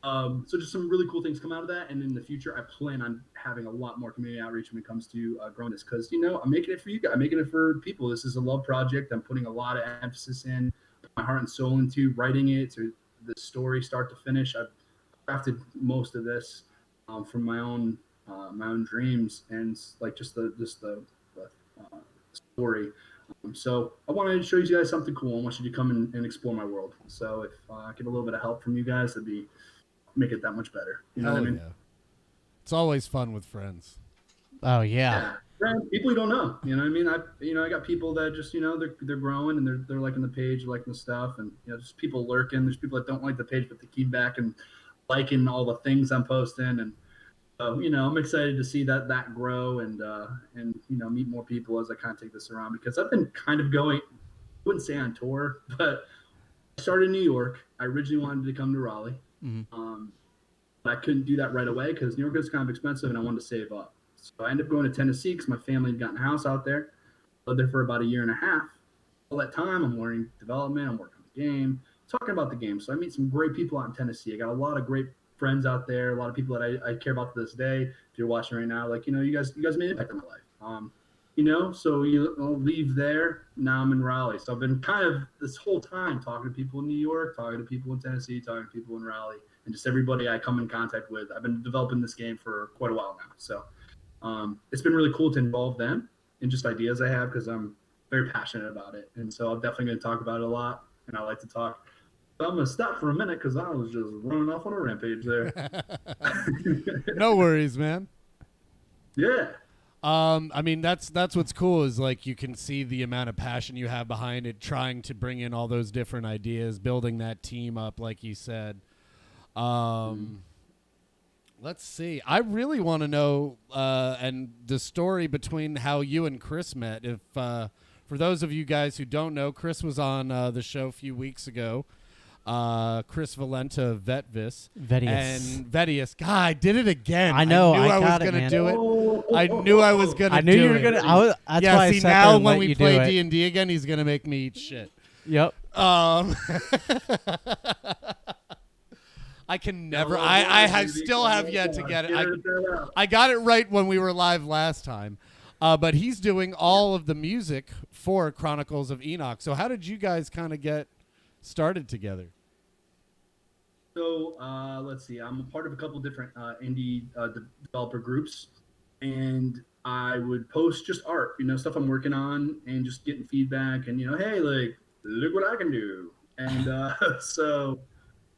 So just some really cool things come out of that. And in the future, I plan on having a lot more community outreach when it comes to growing this, because, I'm making it for you guys. I'm making it for people. This is a love project. I'm putting a lot of emphasis in, my heart and soul into writing it, to the story start to finish. I've crafted most of this from my own dreams and like just the story. So I wanted to show you guys something cool. I want you to come and explore my world. So if I get a little bit of help from you guys, that'd be make it that much better. You know what I mean? Yeah. It's always fun with friends. Oh yeah. Friends, people you don't know. You know what I mean? I got people that just they're growing and they're liking the page, liking the stuff, and just people lurking. There's people that don't like the page, but they keep back and liking all the things I'm posting. And I'm excited to see that grow and meet more people as I kind of take this around, because I've been kind of going, I wouldn't say on tour, but I started in New York. I originally wanted to come to Raleigh. Mm-hmm. But I couldn't do that right away because New York is kind of expensive and I wanted to save up. So I ended up going to Tennessee because my family had gotten a house out there. Lived there for about a year and a half. All that time, I'm learning development. I'm working on the game, talking about the game. So I meet some great people out in Tennessee. I got a lot of great friends out there, a lot of people that I care about to this day. If you're watching right now, like, you guys made an impact on my life. So I'll leave there. Now I'm in Raleigh. So I've been kind of this whole time talking to people in New York, talking to people in Tennessee, talking to people in Raleigh, and just everybody I come in contact with. I've been developing this game for quite a while now. So it's been really cool to involve them in just ideas I have, because I'm very passionate about it. And so I'm definitely going to talk about it a lot, and I like to talk. So I'm going to stop for a minute because I was just running off on a rampage there. No worries, man. Yeah. I mean, that's what's cool, is like you can see the amount of passion you have behind it, trying to bring in all those different ideas, building that team up, like you said. Let's see. I really want to know and the story between how you and Chris met. If for those of you guys who don't know, Chris was on the show a few weeks ago. Chris Valenta, Vetius. And Vetius. God, I did it again. I know. I was going to do it. I knew I was going to do it. I knew you were going to. That's why I see, sat now there and when let we you play do it. D&D again, he's going to make me eat shit. Yep. I can never. I still have yet to get it. I got it right when we were live last time. But he's doing all of the music for Chronicles of Enoch. So how did you guys kind of get started together? So let's see. I'm a part of a couple different indie developer groups, and I would post just art, stuff I'm working on, and just getting feedback, and hey, like, look what I can do. And so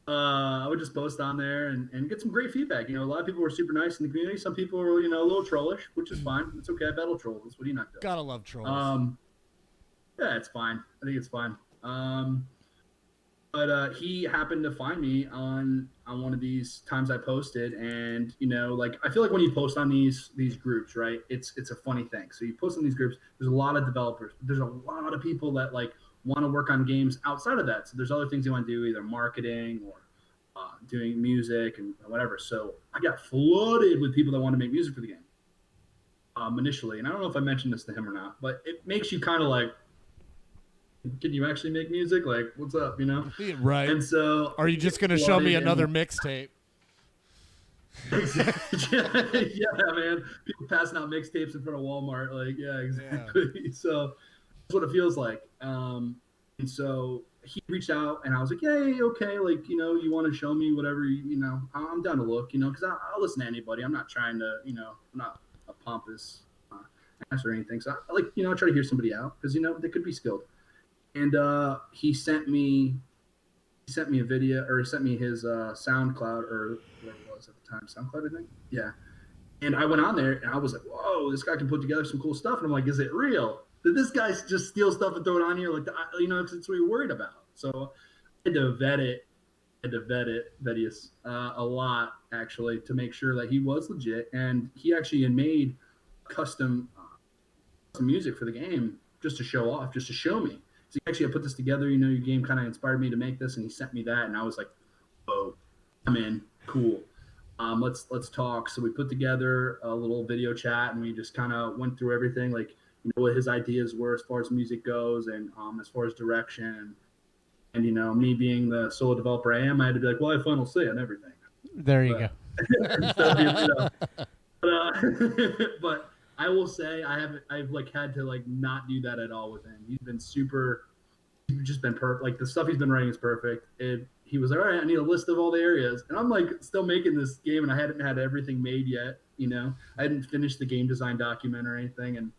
I would just post on there and get some great feedback. A lot of people were super nice in the community. Some people were, a little trollish, which is fine. It's okay. I battle trolls. That's what Enoch does. Gotta love trolls. Yeah, it's fine. I think it's fine. But he happened to find me on one of these times I posted, and like, I feel like when you post on these groups, right, it's a funny thing. So you post on these groups, there's a lot of developers, but there's a lot of people that like want to work on games outside of that. So there's other things they want to do, either marketing or doing music and whatever. So I got flooded with people that want to make music for the game initially, and I don't know if I mentioned this to him or not, but it makes you kind of like, can you actually make music? Like, what's up, Right. And so, are you just going to show me another mixtape? Exactly. Yeah, man. People passing out mixtapes in front of Walmart. Like, yeah, Yeah. exactly. So that's what it feels like. And so he reached out, and I was like, "Hey, okay, like, you want to show me whatever, I'm down to look, because I'll listen to anybody. I'm not trying to, I'm not a pompous ass or anything. So I like, try to hear somebody out because, they could be skilled." And he sent me a video, or he sent me his SoundCloud, or whatever it was at the time, SoundCloud, I think. Yeah. And I went on there and I was like, whoa, this guy can put together some cool stuff. And I'm like, is it real? Did this guy just steal stuff and throw it on here? Like, because it's what you're worried about. So I had to vet it. Vetius, a lot, actually, to make sure that he was legit. And he actually had made custom music for the game just to show off, just to show me. So actually, I put this together. Your game kind of inspired me to make this, and he sent me that, and I was like, "Oh, I'm in. Cool. Let's talk." So we put together a little video chat, and we just kind of went through everything, like what his ideas were as far as music goes, and as far as direction. And me being the solo developer I am, I had to be like, "Well, I have final say on everything." There you But, go. so, but I will say I've like had to like not do that at all with him. He's just been perfect. Like the stuff he's been writing is perfect. He was like, all right, I need a list of all the areas, and I'm like still making this game, and I hadn't had everything made yet. I hadn't finished the game design document or anything, and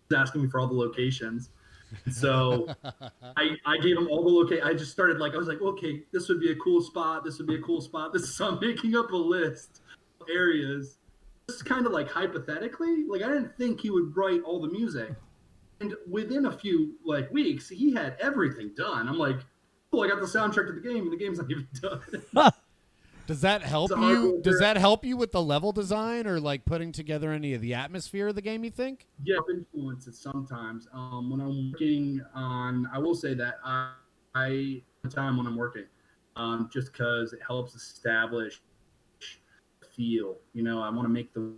he's asking me for all the locations. So I gave him all the location. I just started I was like, okay, this would be a cool spot. This would be a cool spot. So I'm making up a list of areas, just kind of like hypothetically. Like I didn't think he would write all the music, and within a few weeks, he had everything done. I'm like, cool, I got the soundtrack to the game, and the game's not even done. Does that help you? Does that help you with the level design or like putting together any of the atmosphere of the game, you think? Yeah, influences sometimes. When I'm working on, I will say that I time when I'm working, just because it helps establish feel. I want to make the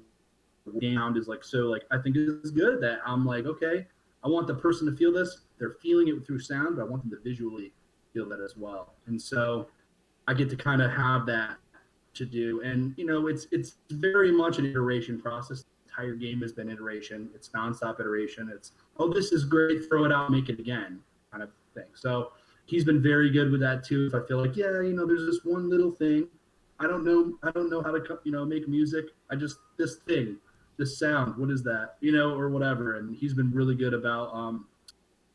game sound is I think it's good that I'm like, okay, I want the person to feel this. They're feeling it through sound, but I want them to visually feel that as well. And so I get to kind of have that to do. And it's very much an iteration process. The entire game has been iteration. It's nonstop iteration. It's, oh, this is great, throw it out, make it again, kind of thing. So he's been very good with that too. If I feel like, yeah, there's this one little thing, I don't know how to make music. This thing, this sound, what is that, or whatever. And he's been really good about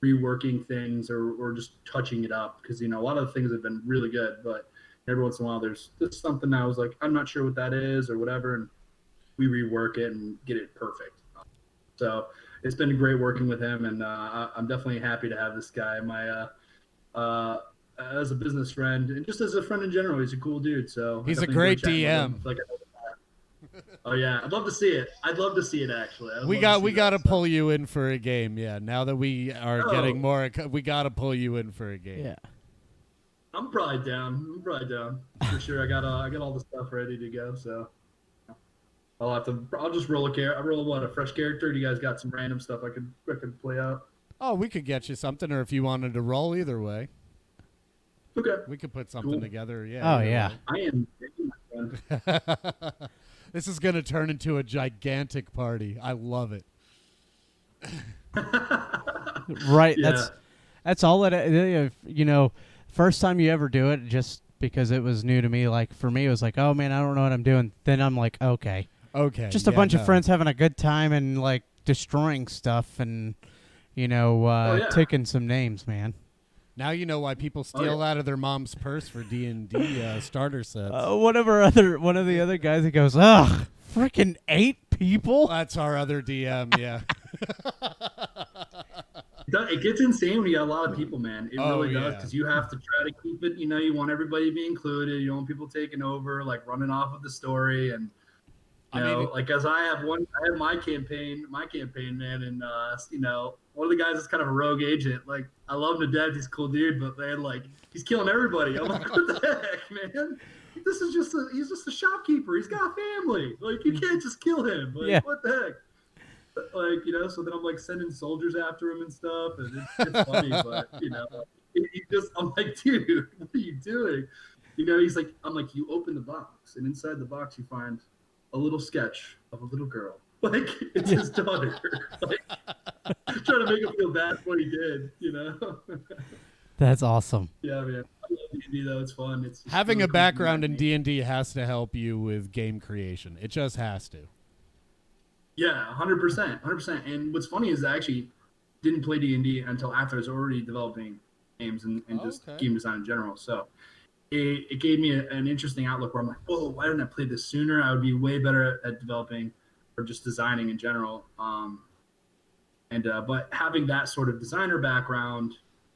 reworking things or just touching it up, because a lot of the things have been really good, but every once in a while there's just something I was like, I'm not sure what that is or whatever, and we rework it and get it perfect. So it's been great working with him, and I'm definitely happy to have this guy, my as a business friend, and just as a friend in general. He's a cool dude. So he's a great DM. Oh yeah, I'd love to see it. I'd love to see it actually. We got to pull you in for a game. Yeah, now that we are getting more, we got to pull you in for a game. Yeah. I'm probably down for sure. I got all the stuff ready to go. So I'll just roll a fresh character. Do you guys got some random stuff I could play out? Oh, we could get you something, or if you wanted to roll, either way. Okay. We could put something together. Yeah. Oh yeah. I am. This is going to turn into a gigantic party. I love it. Right. Yeah. That's all it. First time you ever do it, just because it was new to me. Like for me, it was like, oh man, I don't know what I'm doing. Then I'm like, okay. Just a bunch of friends having a good time and like destroying stuff and taking some names, man. Now you know why people steal out of their mom's purse for D&D starter sets. One of the other guys, he goes, ugh, freaking 8 people? That's our other DM, yeah. It gets insane when you got a lot of people, man. It really does, yeah. because you have to try to keep it. You want everybody to be included. You don't want people taking over, like running off of the story. And as I have my campaign, man, and one of the guys is kind of a rogue agent. Like, I love him to death. He's a cool dude, but man, like, he's killing everybody. I'm like, what the heck, man? He's just a shopkeeper. He's got a family. Like, you can't just kill him. Like, what the heck? Like, so then I'm like sending soldiers after him and stuff, and it's funny, but I'm like, dude, what are you doing? He's like, I'm like, you open the box, and inside the box you find a little sketch of a little girl. Like, it's his daughter. Like, trying to make him feel bad for what he did. That's awesome. Yeah, man. I love D&D, though. It's fun. It's Having really a cool background in community. D&D has to help you with game creation. It just has to. Yeah, 100%. 100%. And what's funny is I actually didn't play D&D until after I was already developing games and just Okay. game design in general. So it gave me an interesting outlook where I'm like, oh, why didn't I play this sooner? I would be way better at developing or just designing in general. But having that sort of designer background,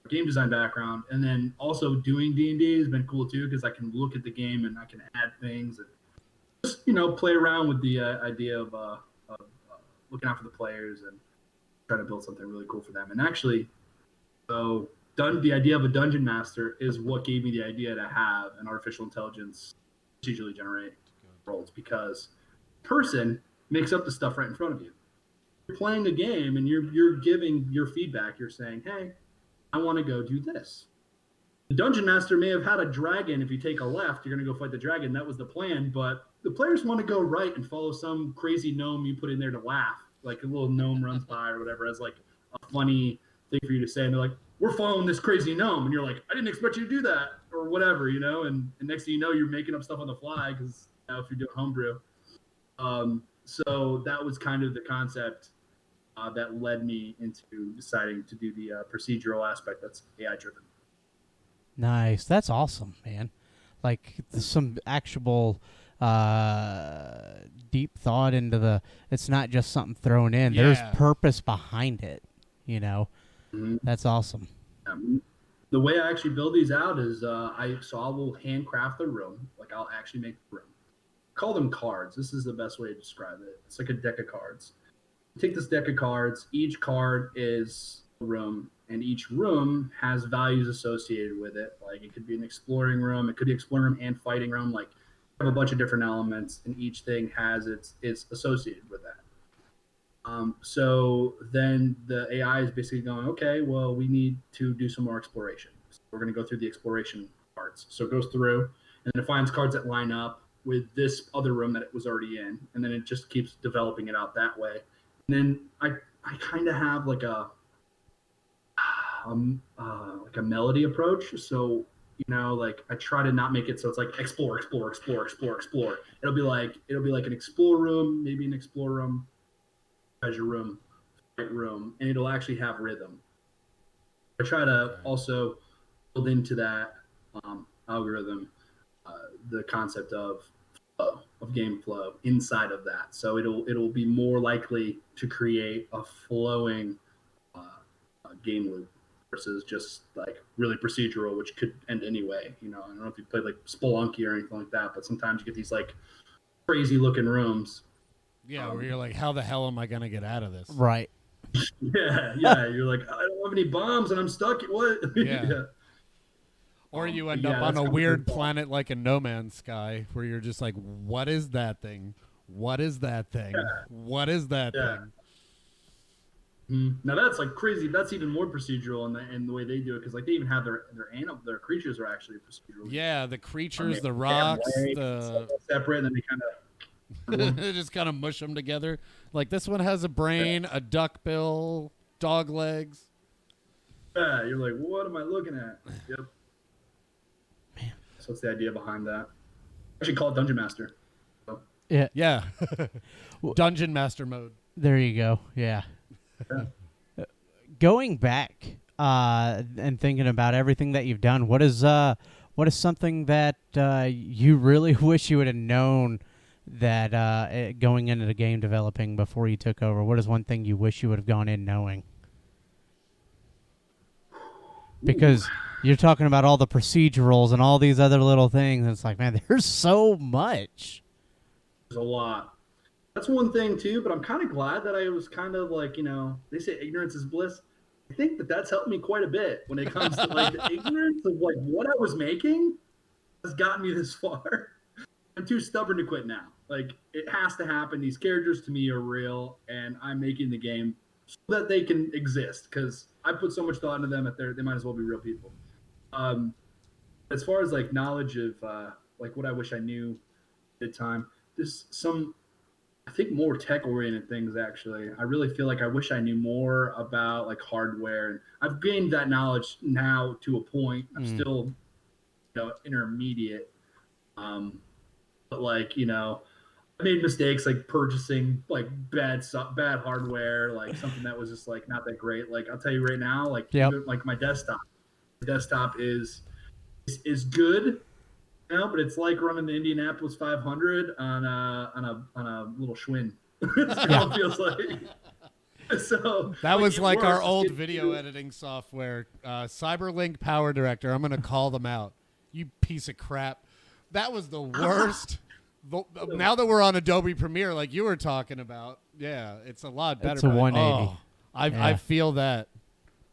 game design background, and then also doing D&D has been cool too, because I can look at the game and I can add things and just play around with the idea of looking out for the players and trying to build something really cool for them. And actually, so the idea of a dungeon master is what gave me the idea to have an artificial intelligence procedurally generate roles, because person makes up the stuff right in front of you. You're playing a game and you're giving your feedback. You're saying, hey, I want to go do this. The dungeon master may have had a dragon. If you take a left, you're going to go fight the dragon. That was the plan. But the players want to go right and follow some crazy gnome you put in there to laugh. Like a little gnome runs by or whatever as like a funny thing for you to say. And they're like, we're following this crazy gnome. And you're like, I didn't expect you to do that or whatever, And next thing you know, you're making up stuff on the fly because if you're doing homebrew. So that was kind of the concept that led me into deciding to do the procedural aspect that's AI driven. Nice. That's awesome, man. Like some actual deep thought into it's not just something thrown in. Yeah. There's purpose behind it, Mm-hmm. That's awesome. The way I actually build these out is I will handcraft the room. Like I'll actually make the room. Call them cards. This is the best way to describe it. It's like a deck of cards. You take this deck of cards. Each card is a room, and each room has values associated with it. Like it could be an exploring room. It could be exploring room and fighting room. Like have a bunch of different elements, and each thing has it's associated with that. So then the AI is basically going, okay, well, we need to do some more exploration. So we're going to go through the exploration cards. So it goes through and then it finds cards that line up with this other room that it was already in. And then it just keeps developing it out that way. And then I kind of have like a melody approach. So, like I try to not make it so it's like explore. It'll be like an explore room, maybe an explore room, treasure room, fight room, and it'll actually have rhythm. I try to also build into that algorithm the concept of flow, of game flow inside of that. So it'll be more likely to create a flowing game loop versus just like really procedural, which could end anyway. I don't know if you played like Spelunky or anything like that, but sometimes you get these like crazy looking rooms. Yeah, where you're like, how the hell am I going to get out of this? Right. Yeah. You're like, I don't have any bombs and I'm stuck. What? Yeah. Or you end up on a weird planet like a No Man's Sky where you're just like, what is that thing? What is that thing? Yeah. What is that thing? Now that's like crazy. That's even more procedural in the way they do it, because like they even have their creatures are actually procedural. Yeah, the creatures, the rocks, the separate, and then they kind of they just kind of mush them together. Like this one has a brain, a duck bill, dog legs. Yeah, you're like, what am I looking at? Yep. Man. So what's the idea behind that? I should call it Dungeon Master. So. Yeah. Dungeon Master mode. There you go. Yeah. Going back and thinking about everything that you've done, what is something that you really wish you would have known that going into the game developing before you took over? What is one thing you wish you would have gone in knowing? Because you're talking about all the procedurals and all these other little things. And it's like, man, there's so much. There's a lot. That's one thing too, but I'm kind of glad that I was kind of like, they say ignorance is bliss. I think that that's helped me quite a bit when it comes to like the ignorance of like what I was making has gotten me this far. I'm too stubborn to quit now. Like it has to happen. These characters to me are real, and I'm making the game so that they can exist, because I put so much thought into them that they might as well be real people. as far as like knowledge of like what I wish I knew at the time, there's some I think more tech oriented things actually. I really feel like I wish I knew more about like hardware, and I've gained that knowledge now to a point. I'm still intermediate, but like I made mistakes like purchasing like bad hardware, like something that was just like not that great. Like I'll tell you right now, like Yep. even like my desktop is good, but it's like running the Indianapolis 500 on a little Schwinn. That's how it feels like. So That was it like our works. old It's video editing software, Cyberlink Power Director. I'm going to call them out. You piece of crap. That was the worst. Now that we're on Adobe Premiere, like you were talking about, yeah, it's a lot better. It's a 180. I feel that.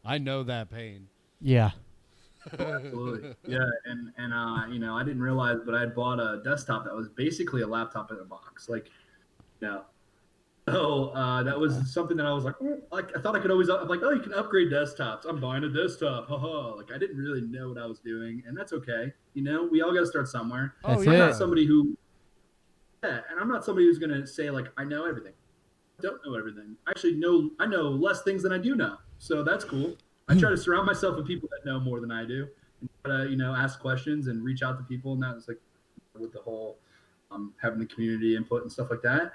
I know that pain. Yeah. Absolutely. Yeah, and I didn't realize, but I had bought a desktop that was basically a laptop in a box. Like, so that was something that I was like, like I thought I could always. I'm like, oh, you can upgrade desktops. I'm buying a desktop. Haha. Like I didn't really know what I was doing, and that's okay. We all got to start somewhere. That's I'm it. not somebody who, and I'm not somebody who's gonna say like I know everything. I don't know everything. Actually, I know less things than I do know. So that's cool. I try to surround myself with people that know more than I do, and try to ask questions and reach out to people, and that's like with the whole having the community input and stuff like that.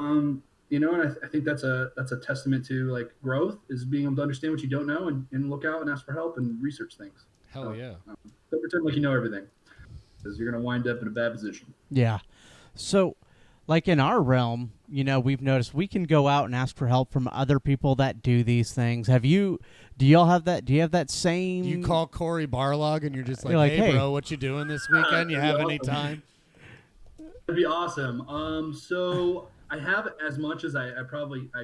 And I think that's a testament to like growth is being able to understand what you don't know and look out and ask for help and research things. Hell yeah. Don't pretend like you know everything, because you're gonna wind up in a bad position. Yeah. So, like in our realm, we've noticed we can go out and ask for help from other people that do these things. Do y'all have that? Do you have that same? You call Corey Barlog and you're just You're like, hey, hey, bro, what you doing this weekend? You have any time? That'd be awesome. So I have as much as I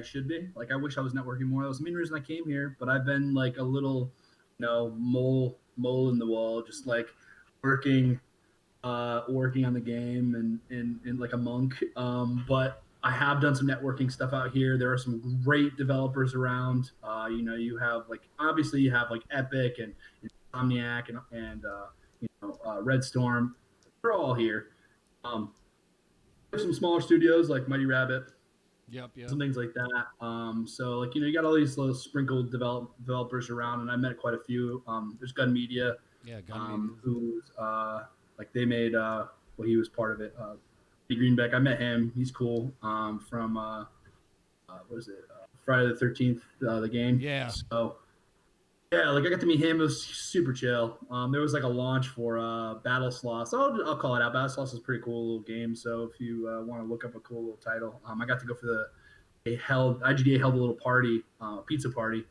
should be. Like I wish I was networking more. That was the main reason I came here, but I've been like a little, mole in the wall, just like working on the game and like a monk. But I have done some networking stuff out here. There are some great developers around. You have like obviously you have like Epic and Insomniac and Red Storm. They're all here. There's some smaller studios like Mighty Rabbit. Yep. Some things like that. So like you got all these little sprinkled developers around, and I met quite a few. There's Gun Media. Yeah, Gun Media. Who's like they made he was part of it. Greenbeck, I met him. He's cool. From what is it? Friday the 13th, the game. Yeah. So yeah, like I got to meet him. It was super chill. There was like a launch for Battle Sloth. So I'll call it out. Battle Sloth is a pretty cool little game. So if you want to look up a cool little title, I got to go for IGDA held a little party, pizza party.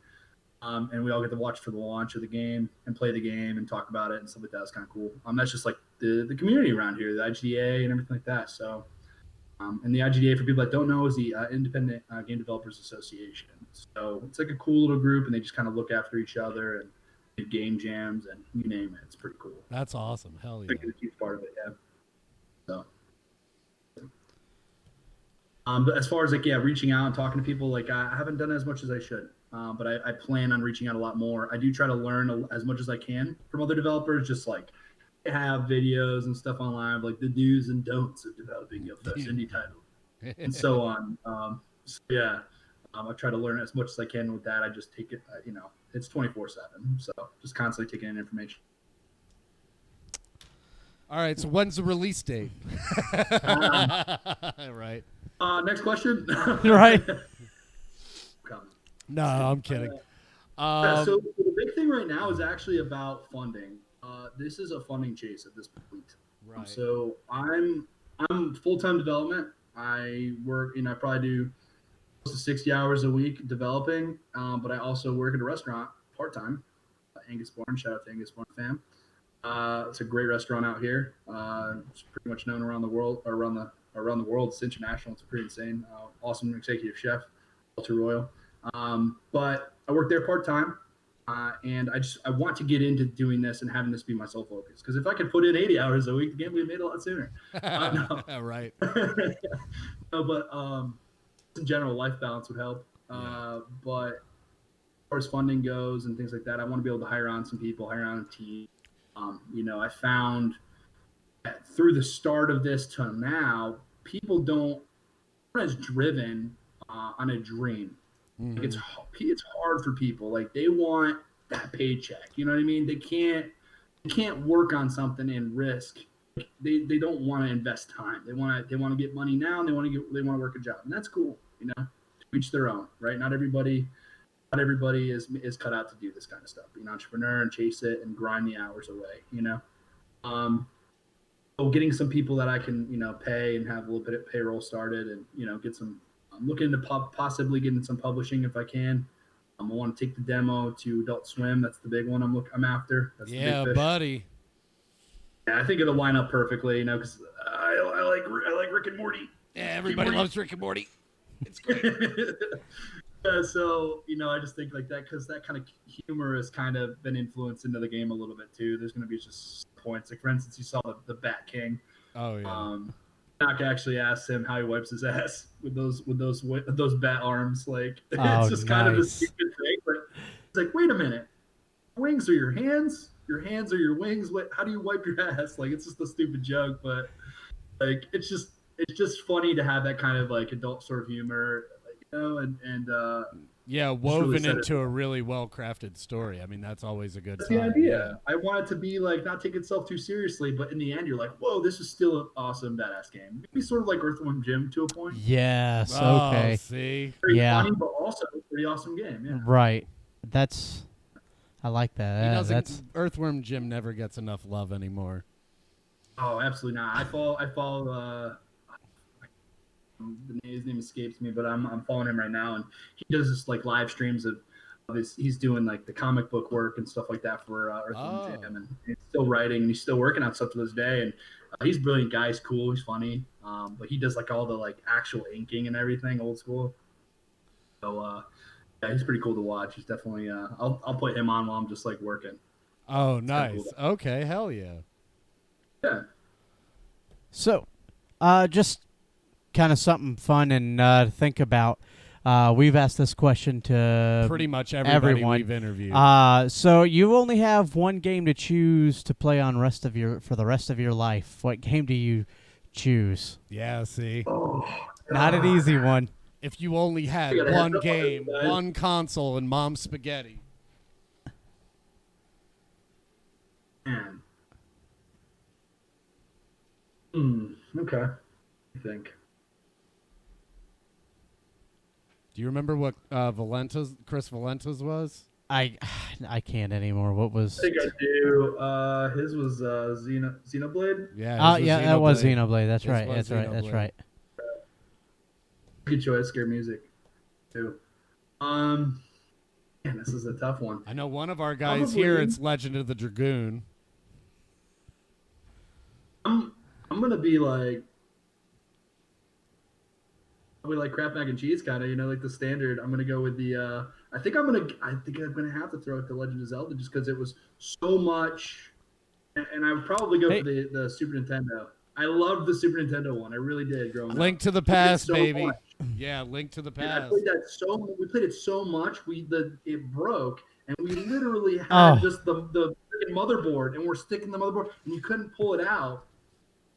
And we all get to watch for the launch of the game and play the game and talk about it and stuff like that. It's kind of cool. That's just like the community around here, the IGDA and everything like that. So, and the IGDA, for people that don't know, is the Independent Game Developers Association. So it's like a cool little group, and they just kind of look after each other and do game jams and you name it. It's pretty cool. That's awesome. Hell yeah. It's a huge part of it, yeah. So. But as far as like reaching out and talking to people, like I haven't done as much as I should, but I plan on reaching out a lot more. I do try to learn as much as I can from other developers, just like have videos and stuff online, like the do's and don'ts of developing your first indie title, and so on. I try to learn as much as I can with that. I just take it, it's 24/7, so just constantly taking in information. All right, so when's the release date? Right. Next question. Right. No, I'm kidding. So the big thing right now is actually about funding. This is a funding chase at this point. Right. So I'm full-time development. I work, I probably do close to 60 hours a week developing, but I also work at a restaurant part-time. Angus Barn, shout out to Angus Barn fam. It's a great restaurant out here. It's pretty much known around the world, or around the world. It's international. It's pretty insane. Awesome executive chef, Walter Royal. But I work there part time, and I want to get into doing this and having this be my sole focus. Because if I could put in 80 hours a week, the game would be made a lot sooner. No. Right. No, but in general, life balance would help. But as far as funding goes and things like that, I want to be able to hire on some people, hire on a team. I found that through the start of this to now, people don't aren't as driven on a dream. Like it's hard for people. Like they want that paycheck. You know what I mean? They can't work on something and risk. They don't want to invest time. They want to get money now, and they want to work a job, and that's cool. To each their own, right? Not everybody is cut out to do this kind of stuff. Be an entrepreneur and chase it and grind the hours away. Um, so getting some people that I can pay and have a little bit of payroll started, and get some. I'm looking into possibly getting some publishing if I can. I want to take the demo to Adult Swim. That's the big one I'm after. That's the big fish. Buddy. Yeah, I think it'll line up perfectly, because I like Rick and Morty. Yeah, everybody loves Rick and Morty. It's great. Yeah, so I just think like that because that kind of humor has kind of been influenced into the game a little bit too. There's going to be just points, like for instance, you saw the Bat King. Oh yeah. Doc actually asked him how he wipes his ass with those bat arms. Like Oh, it's just kind of a nice. stupid thing, but it's like, wait a minute, wings are your hands. Your hands are your wings. What? How do you wipe your ass? Like it's just a stupid joke, but like it's just funny to have that kind of like adult sort of humor, and Yeah, really woven set it into a really well-crafted story. I mean, that's always a good that's sign. the idea. I want it to be like not take itself too seriously, but in the end, you're like, whoa, this is still an awesome badass game. Maybe sort of like Earthworm Jim to a point. Yes. Oh, Okay. see? Very Yeah. funny, but also a pretty awesome game. Yeah. Right. I like that. He Yeah, doesn't. that's Earthworm Jim never gets enough love anymore. Oh, absolutely not. I follow. His name escapes me, but I'm following him right now, and he does this like live streams of he's doing like the comic book work and stuff like that for Earthworm Jim, and he's still writing and he's still working on stuff to this day. And he's a brilliant guy. He's cool. He's funny. But he does like all the like actual inking and everything, old school. So yeah, he's pretty cool to watch. He's definitely. I'll put him on while I'm just like working. Oh, nice. cool. Okay, hell yeah. Yeah. so. Just kind of something fun and to think about. We've asked this question to Pretty much everybody everyone. we've interviewed. So you only have one game to choose to play on for the rest of your life. What game do you choose? Yeah, see? Oh, Not an easy one. If you only had I gotta one heads up on game, this, guys. one console, and mom's spaghetti. man. Okay. I think. Do you remember what Chris Valenta's was? I can't anymore. What was? I think I do. His was Xenoblade. Yeah. his Yeah, that was Xenoblade. Xenoblade. That's His right. was That's right. That's Xenoblade. right. Good choice. Scare music too. Man, this is a tough one. I know one of our guys Probably. here, it's Legend of the Dragoon. I'm gonna be like probably like crap mac and cheese kind of, like the standard. I'm gonna go with the. I think I'm gonna have to throw out the Legend of Zelda just because it was so much, and I would probably go for the Super Nintendo. I loved the Super Nintendo one. I really did growing up. Link to the We played Past, so baby. much. Yeah, Link to the And I Past. played that we played it so much. It broke, and we literally had just the freaking motherboard, and we're sticking the motherboard, and you couldn't pull it out.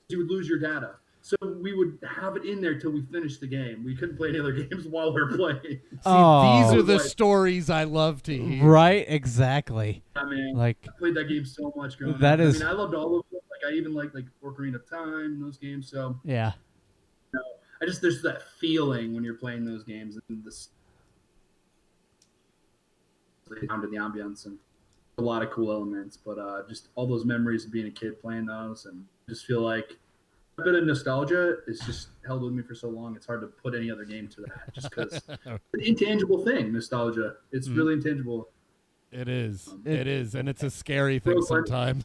You would lose your data. So we would have it in there till we finished the game. We couldn't play any other games while we were playing. See, Oh. these are the Like- stories I love to hear. Right. Exactly. I mean, Like I played that game so much growing That up. is- I loved all of them. Like I even liked like Ocarina of Time, those games. So yeah. there's that feeling when you're playing those games and this down to the ambience and a lot of cool elements. But just all those memories of being a kid playing those, and just feel like a bit of nostalgia is just held with me for so long. It's hard to put any other game to that, just because it's an intangible thing. Nostalgia, it's really intangible. It is. It- It is. And it's a scary thing sometimes.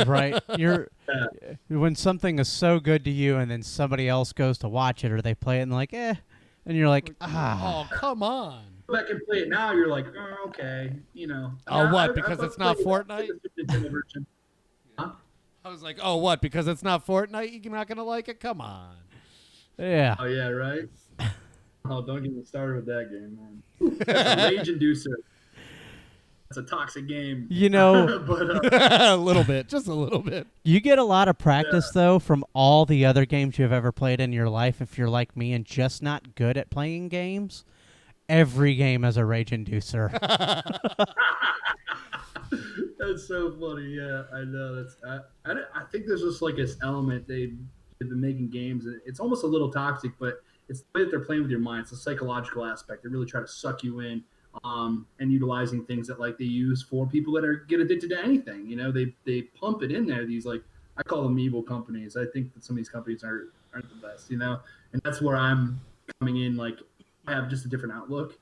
Right. You're Yeah. when something is so good to you, and then somebody else goes to watch it, or they play it, and like, and you're like, Oh, come on. Go back and play it now. You're like, oh, okay, Oh, I- what, I- because I've it's not played Fortnite? the Super Nintendo version. Huh? I was like, oh, what? Because it's not Fortnite? You're not going to like it? Come on. yeah. Oh yeah, right. Oh, don't get me started with that game, man. That's a rage inducer. It's a toxic game. You know, But A little bit, just a little bit. you get a lot of practice, though, from all the other games you've ever played in your life if you're like me and just not good at playing games. Every game is a rage inducer. that's so funny. Yeah, I know. I think there's just like this element they've been making games. And it's almost a little toxic, but it's the way that they're playing with your mind. It's a psychological aspect. They really try to suck you in, and utilizing things that like they use for people that are get addicted to anything. You know, they pump it in there. These like I call them evil companies. I think that some of these companies aren't the best. You know, and that's where I'm coming in. Like I have just a different outlook.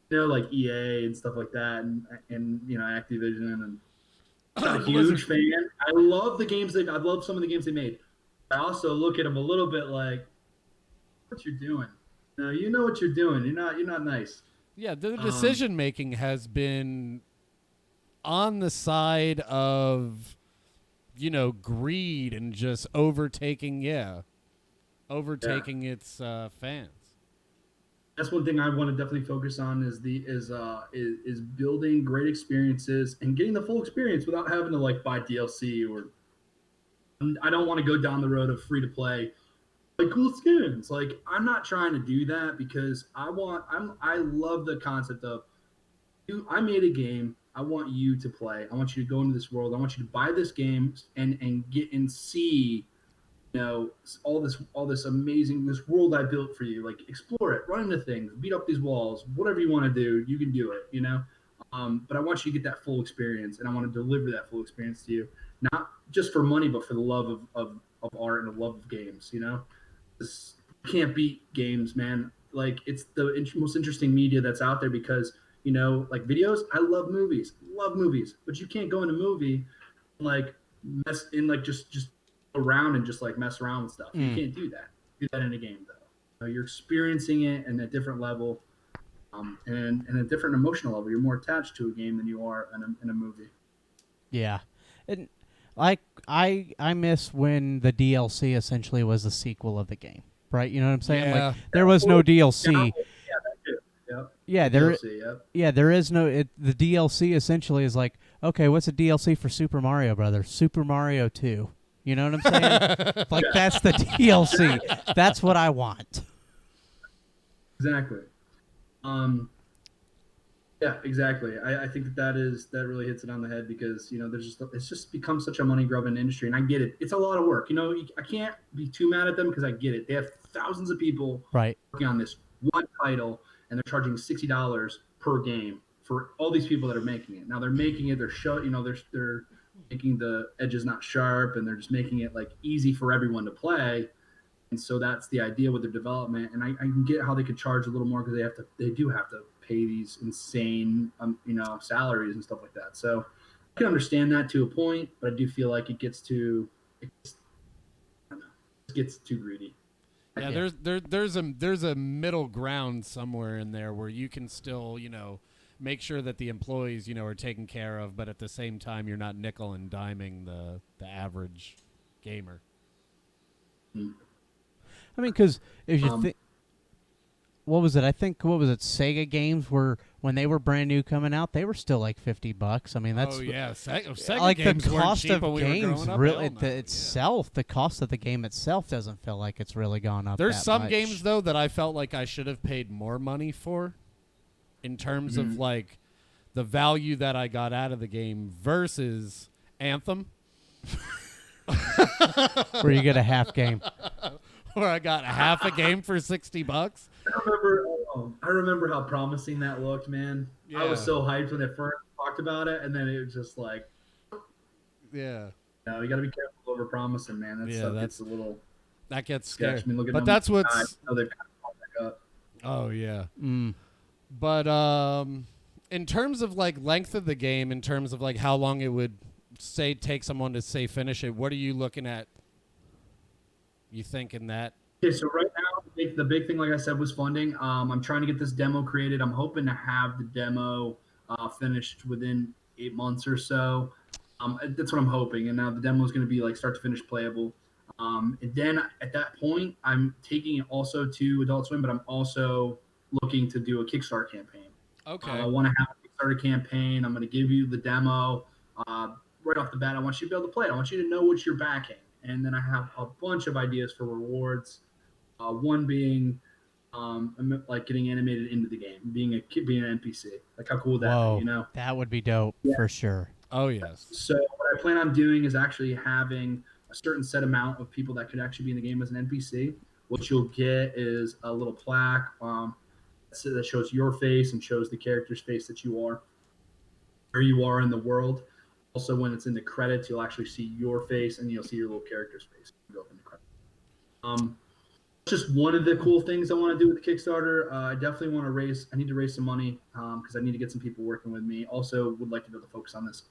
You know, like EA and stuff like that, and you know Activision and not a huge fan. I love the games I love some of the games they made. I also look at them a little bit like, what you're doing. No, you know what you're doing. You're not nice. Yeah, the decision making has been on the side of, greed and just overtaking its fans. That's one thing I want to definitely focus on is building great experiences and getting the full experience without having to like buy DLC or I don't want to go down the road of free to play like cool skins. Like I'm not trying to do that because I love the concept of I made a game. I want you to play. I want you to go into this world. I want you to buy this game and get and see, all this amazing this world I built for you. Like explore it, run into things, beat up these walls, whatever you want to do, you can do it. But I want you to get that full experience, and I want to deliver that full experience to you, not just for money, but for the love of art and the love of games. This can't beat games, man. Like it's the most interesting media that's out there because like videos. I love movies, but you can't go in a movie and, like mess in like just around and just like mess around with stuff. You can't do that. Do that in a game though. You're experiencing it in a different level, and a different emotional level. You're more attached to a game than you are in a movie. Yeah. And like I miss when the DLC essentially was the sequel of the game. Right? You know what I'm saying? Yeah. Like there was no DLC. Yeah, that too. Yep. Yeah, DLC, yep. yeah, there is no the DLC essentially is like, okay, what's a DLC for Super Mario Brothers? Super Mario 2. You know what I'm saying? Like that's the DLC. That's what I want. Exactly. Yeah, exactly. I think that really hits it on the head because it's just become such a money grubbing industry, and I get it. It's a lot of work. I can't be too mad at them because I get it. They have thousands of people Right. working on this one title, and they're charging $60 per game for all these people that are making it. Now they're making it. They're making the edges not sharp, and they're just making it like easy for everyone to play. And so that's the idea with their development. And I can get how they could charge a little more because they do have to pay these insane, salaries and stuff like that. So I can understand that to a point, but I do feel like it gets too greedy. Yeah, there's a middle ground somewhere in there where you can still, make sure that the employees, are taken care of, but at the same time you're not nickel and diming the average gamer. I mean, because if you think, what was it? I think Sega games were when they were brand new coming out, they were still like $50. I mean, that's Sega like games the cost cheap of when we were games. growing up. Really, Hell no. the cost of the game itself doesn't feel like it's really gone up. There's that some much. games though that I felt like I should have paid more money for, in terms of like the value that I got out of the game versus Anthem, where you get a half game. where I got half a game for $60. I remember how promising that looked, man. Yeah. I was so hyped when they first talked about it, and then it was just like, yeah, you got to be careful over promising, man. That's a little. That gets scary. I mean, look at but them that's what's. guys. They've kind of popped back up. Oh yeah. But in terms of like length of the game, in terms of like how long it would take someone to finish it, what are you looking at? You thinking that? Okay, so right now the big thing, like I said, was funding. I'm trying to get this demo created. I'm hoping to have the demo finished within 8 months or so. That's what I'm hoping. And now the demo is going to be like start to finish playable. And then at that point, I'm taking it also to Adult Swim, but I'm also looking to do a Kickstarter campaign. Okay. I want to have a Kickstarter campaign. I'm going to give you the demo. Right off the bat, I want you to be able to play it. I want you to know what you're backing. And then I have a bunch of ideas for rewards. One being like getting animated into the game, being an NPC. Like how cool would that Whoa, be, you know? that would be dope for sure. Oh, yes. So what I plan on doing is actually having a certain set amount of people that could actually be in the game as an NPC. What you'll get is a little plaque that shows your face and shows the character's face that you are, where you are in the world. Also, when it's in the credits, you'll actually see your face and you'll see your little character's face. Go up in the credits. Just one of the cool things I want to do with the Kickstarter. I definitely want to raise. I need to raise some money because I need to get some people working with me. Also, would like to be able to focus on this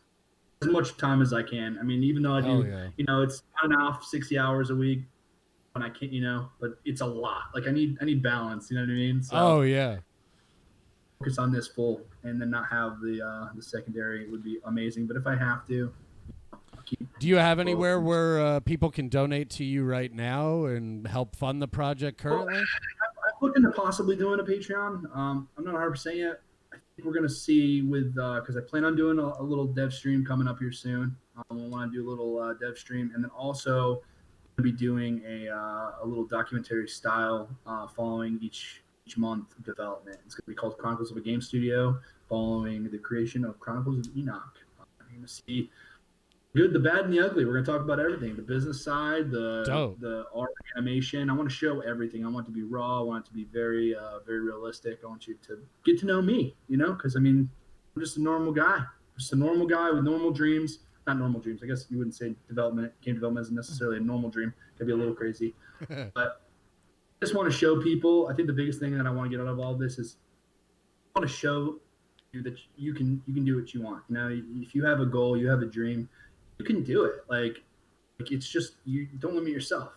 as much time as I can. I mean, even though I do, it's on and off 60 hours a week when I can't, but it's a lot. Like I need balance. You know what I mean? So, focus on this full and then not have the secondary would be amazing. But if I have to. Do you have anywhere where people can donate to you right now and help fund the project currently? I'm looking to possibly doing a Patreon. I'm not 100% yet. I think we're going to see with because I plan on doing a little dev stream coming up here soon. I want to do a little dev stream, and then also going to be doing a little documentary style following each month of development. It's going to be called Chronicles of a Game Studio, following the creation of Chronicles of Enoch. You're going to see good, the bad, and the ugly. We're going to talk about everything: the business side, the art, animation. I want to show everything. I want it to be raw. I want it to be very, very realistic. I want you to get to know me, because I'm just a normal guy, with normal dreams. Not normal dreams. I guess you wouldn't say game development isn't necessarily a normal dream. It could be a little crazy, but I just want to show people. I think the biggest thing that I want to get out of all of this is I want to show you that you can do what you want. If you have a goal, you have a dream. You can do it. Like it's just, you don't limit yourself,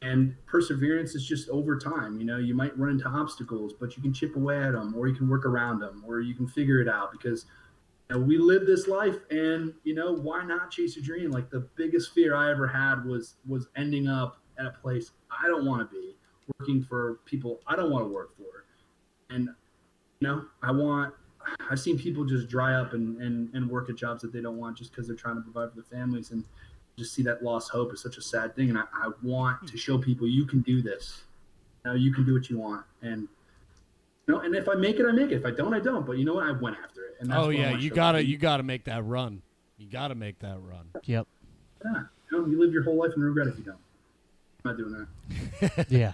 and perseverance is just over time. You might run into obstacles, but you can chip away at them, or you can work around them, or you can figure it out because we live this life, and why not chase a dream? Like the biggest fear I ever had was ending up at a place I don't want to be, working for people I don't want to work for. And I've seen people just dry up and work at jobs that they don't want just because they're trying to provide for their families, and just see that lost hope is such a sad thing. And I want to show people you can do this. You can do what you want. And and if I make it, I make it. If I don't, I don't. But you know what? I went after it. And that's you gotta make that run. You gotta make that run. Yep. Yeah. You live your whole life and regret if you don't. I'm not doing that. Yeah.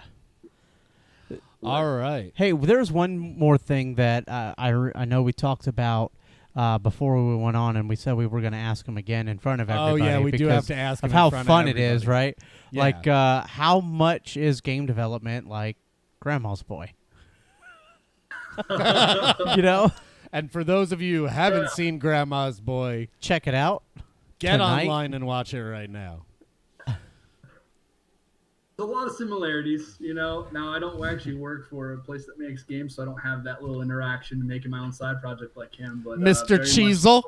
All right. Hey, there's one more thing that I know we talked about before we went on, and we said we were going to ask him again in front of everybody. Oh yeah, we do have to ask him of how in front fun of it is, right? Yeah. Like, how much is game development like Grandma's Boy? And for those of you who haven't seen Grandma's Boy, check it out. Get tonight. online and watch it right now. There's a lot of similarities, Now, I don't actually work for a place that makes games, so I don't have that little interaction to making my own side project like him. But Mr. Cheezel.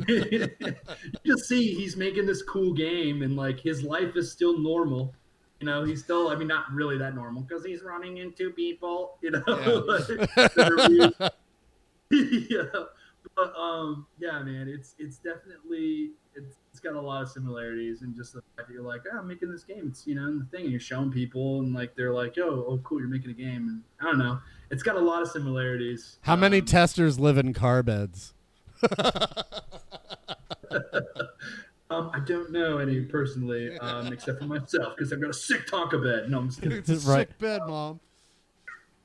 You just see he's making this cool game, and like his life is still normal. He's still, not really that normal because he's running into people. Yeah. Yeah. But yeah, man, it's definitely it's got a lot of similarities, and just the fact that you're like, I'm making this game, it's and the thing, and you're showing people, and like they're like, oh cool, you're making a game, and I don't know, it's got a lot of similarities. How many testers live in car beds? I don't know any personally, except for myself, because I've got a sick Tonka bed. No, I'm just kidding. It's a sick bed, Mom.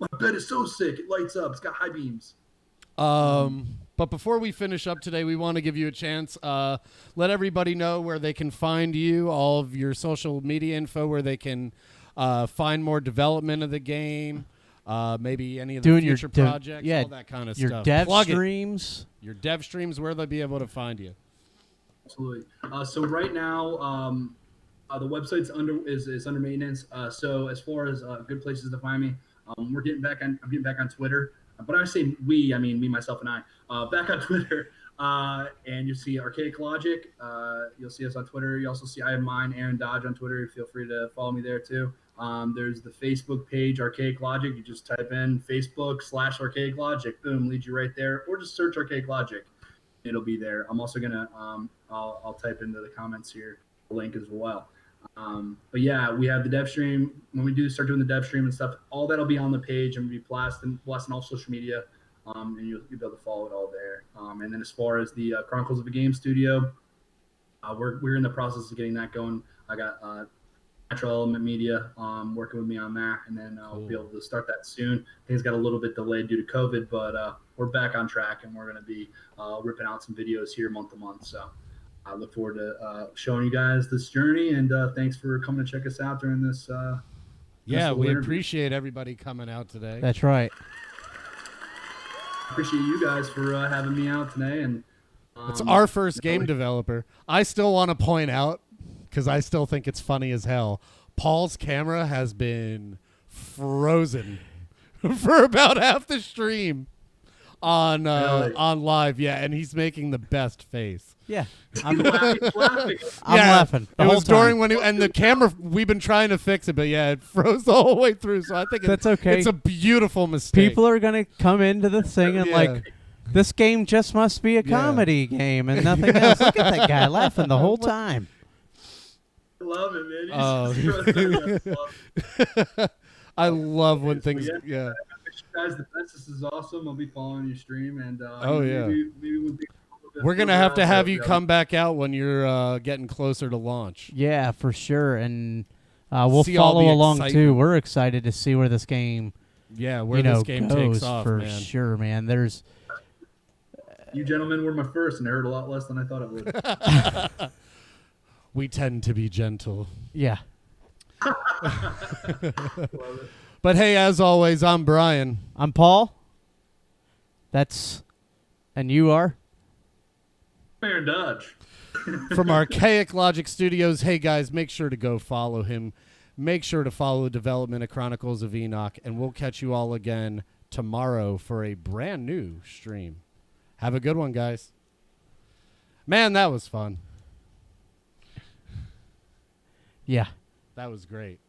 My bed is so sick, it lights up, it's got high beams. But before we finish up today, we want to give you a chance. Let everybody know where they can find you, all of your social media info, where they can find more development of the game, maybe any of the future projects, all that kind of stuff. Your dev streams. Your dev streams, where they'll be able to find you. Absolutely. So right now, the website's under maintenance. So as far as good places to find me, I'm getting back on Twitter. But I say we, I mean me, myself, and I. Back on Twitter, and you see Archaic Logic. You'll see us on Twitter. You also see I have mine, Aaron Dodge, on Twitter. Feel free to follow me there too. There's the Facebook page, Archaic Logic. You just type in Facebook/Archaic Logic. Boom, leads you right there. Or just search Archaic Logic. It'll be there. I'm also going to, I'll type into the comments here a link as well. But yeah, we have the dev stream. When we do start doing the dev stream and stuff, all that'll be on the page and be blasting all social media. And you'll be able to follow it all there. And then as far as the Chronicles of a Game Studio, we're in the process of getting that going. I got Natural Element Media working with me on that, and then I'll be able to start that soon. Things got a little bit delayed due to COVID, but we're back on track, and we're going to be ripping out some videos here month to month. So I look forward to showing you guys this journey, and thanks for coming to check us out during this. Yeah, we interview. appreciate everybody coming out today. That's right. Appreciate you guys for having me out today, and it's our first game developer. I still want to point out, because I still think it's funny as hell, Paul's camera has been frozen for about half the stream on live. Yeah, and he's making the best face. Yeah. I'm laughing. I'm laughing the it whole was time. during when and the camera, we've been trying to fix it, but yeah, it froze the whole way through. So I think That's okay. It's a beautiful mistake. People are going to come into the thing and Yeah. like, this game just must be a comedy game and nothing else. Look at that guy laughing the whole time. I love it, man. I love when things. Yeah. Guys, the best. This is awesome. I'll be following your stream, and maybe when things We're gonna have to have you come back out when you're getting closer to launch. Yeah, for sure. And we'll See all follow the along excitement. too. We're excited to see where this game, Where this game goes takes off, for man. sure, man. There's You gentlemen were my first, and it hurt a lot less than I thought it would. We tend to be gentle. yeah. Love it. But hey, as always, I'm Brian. I'm Paul. And you are? Fair Dodge. From Archaic Logic Studios. Hey guys, make sure to go follow him. Make sure to follow development of Chronicles of Enoch, and we'll catch you all again tomorrow for a brand new stream. Have a good one, guys. Man, that was fun. Yeah. That was great.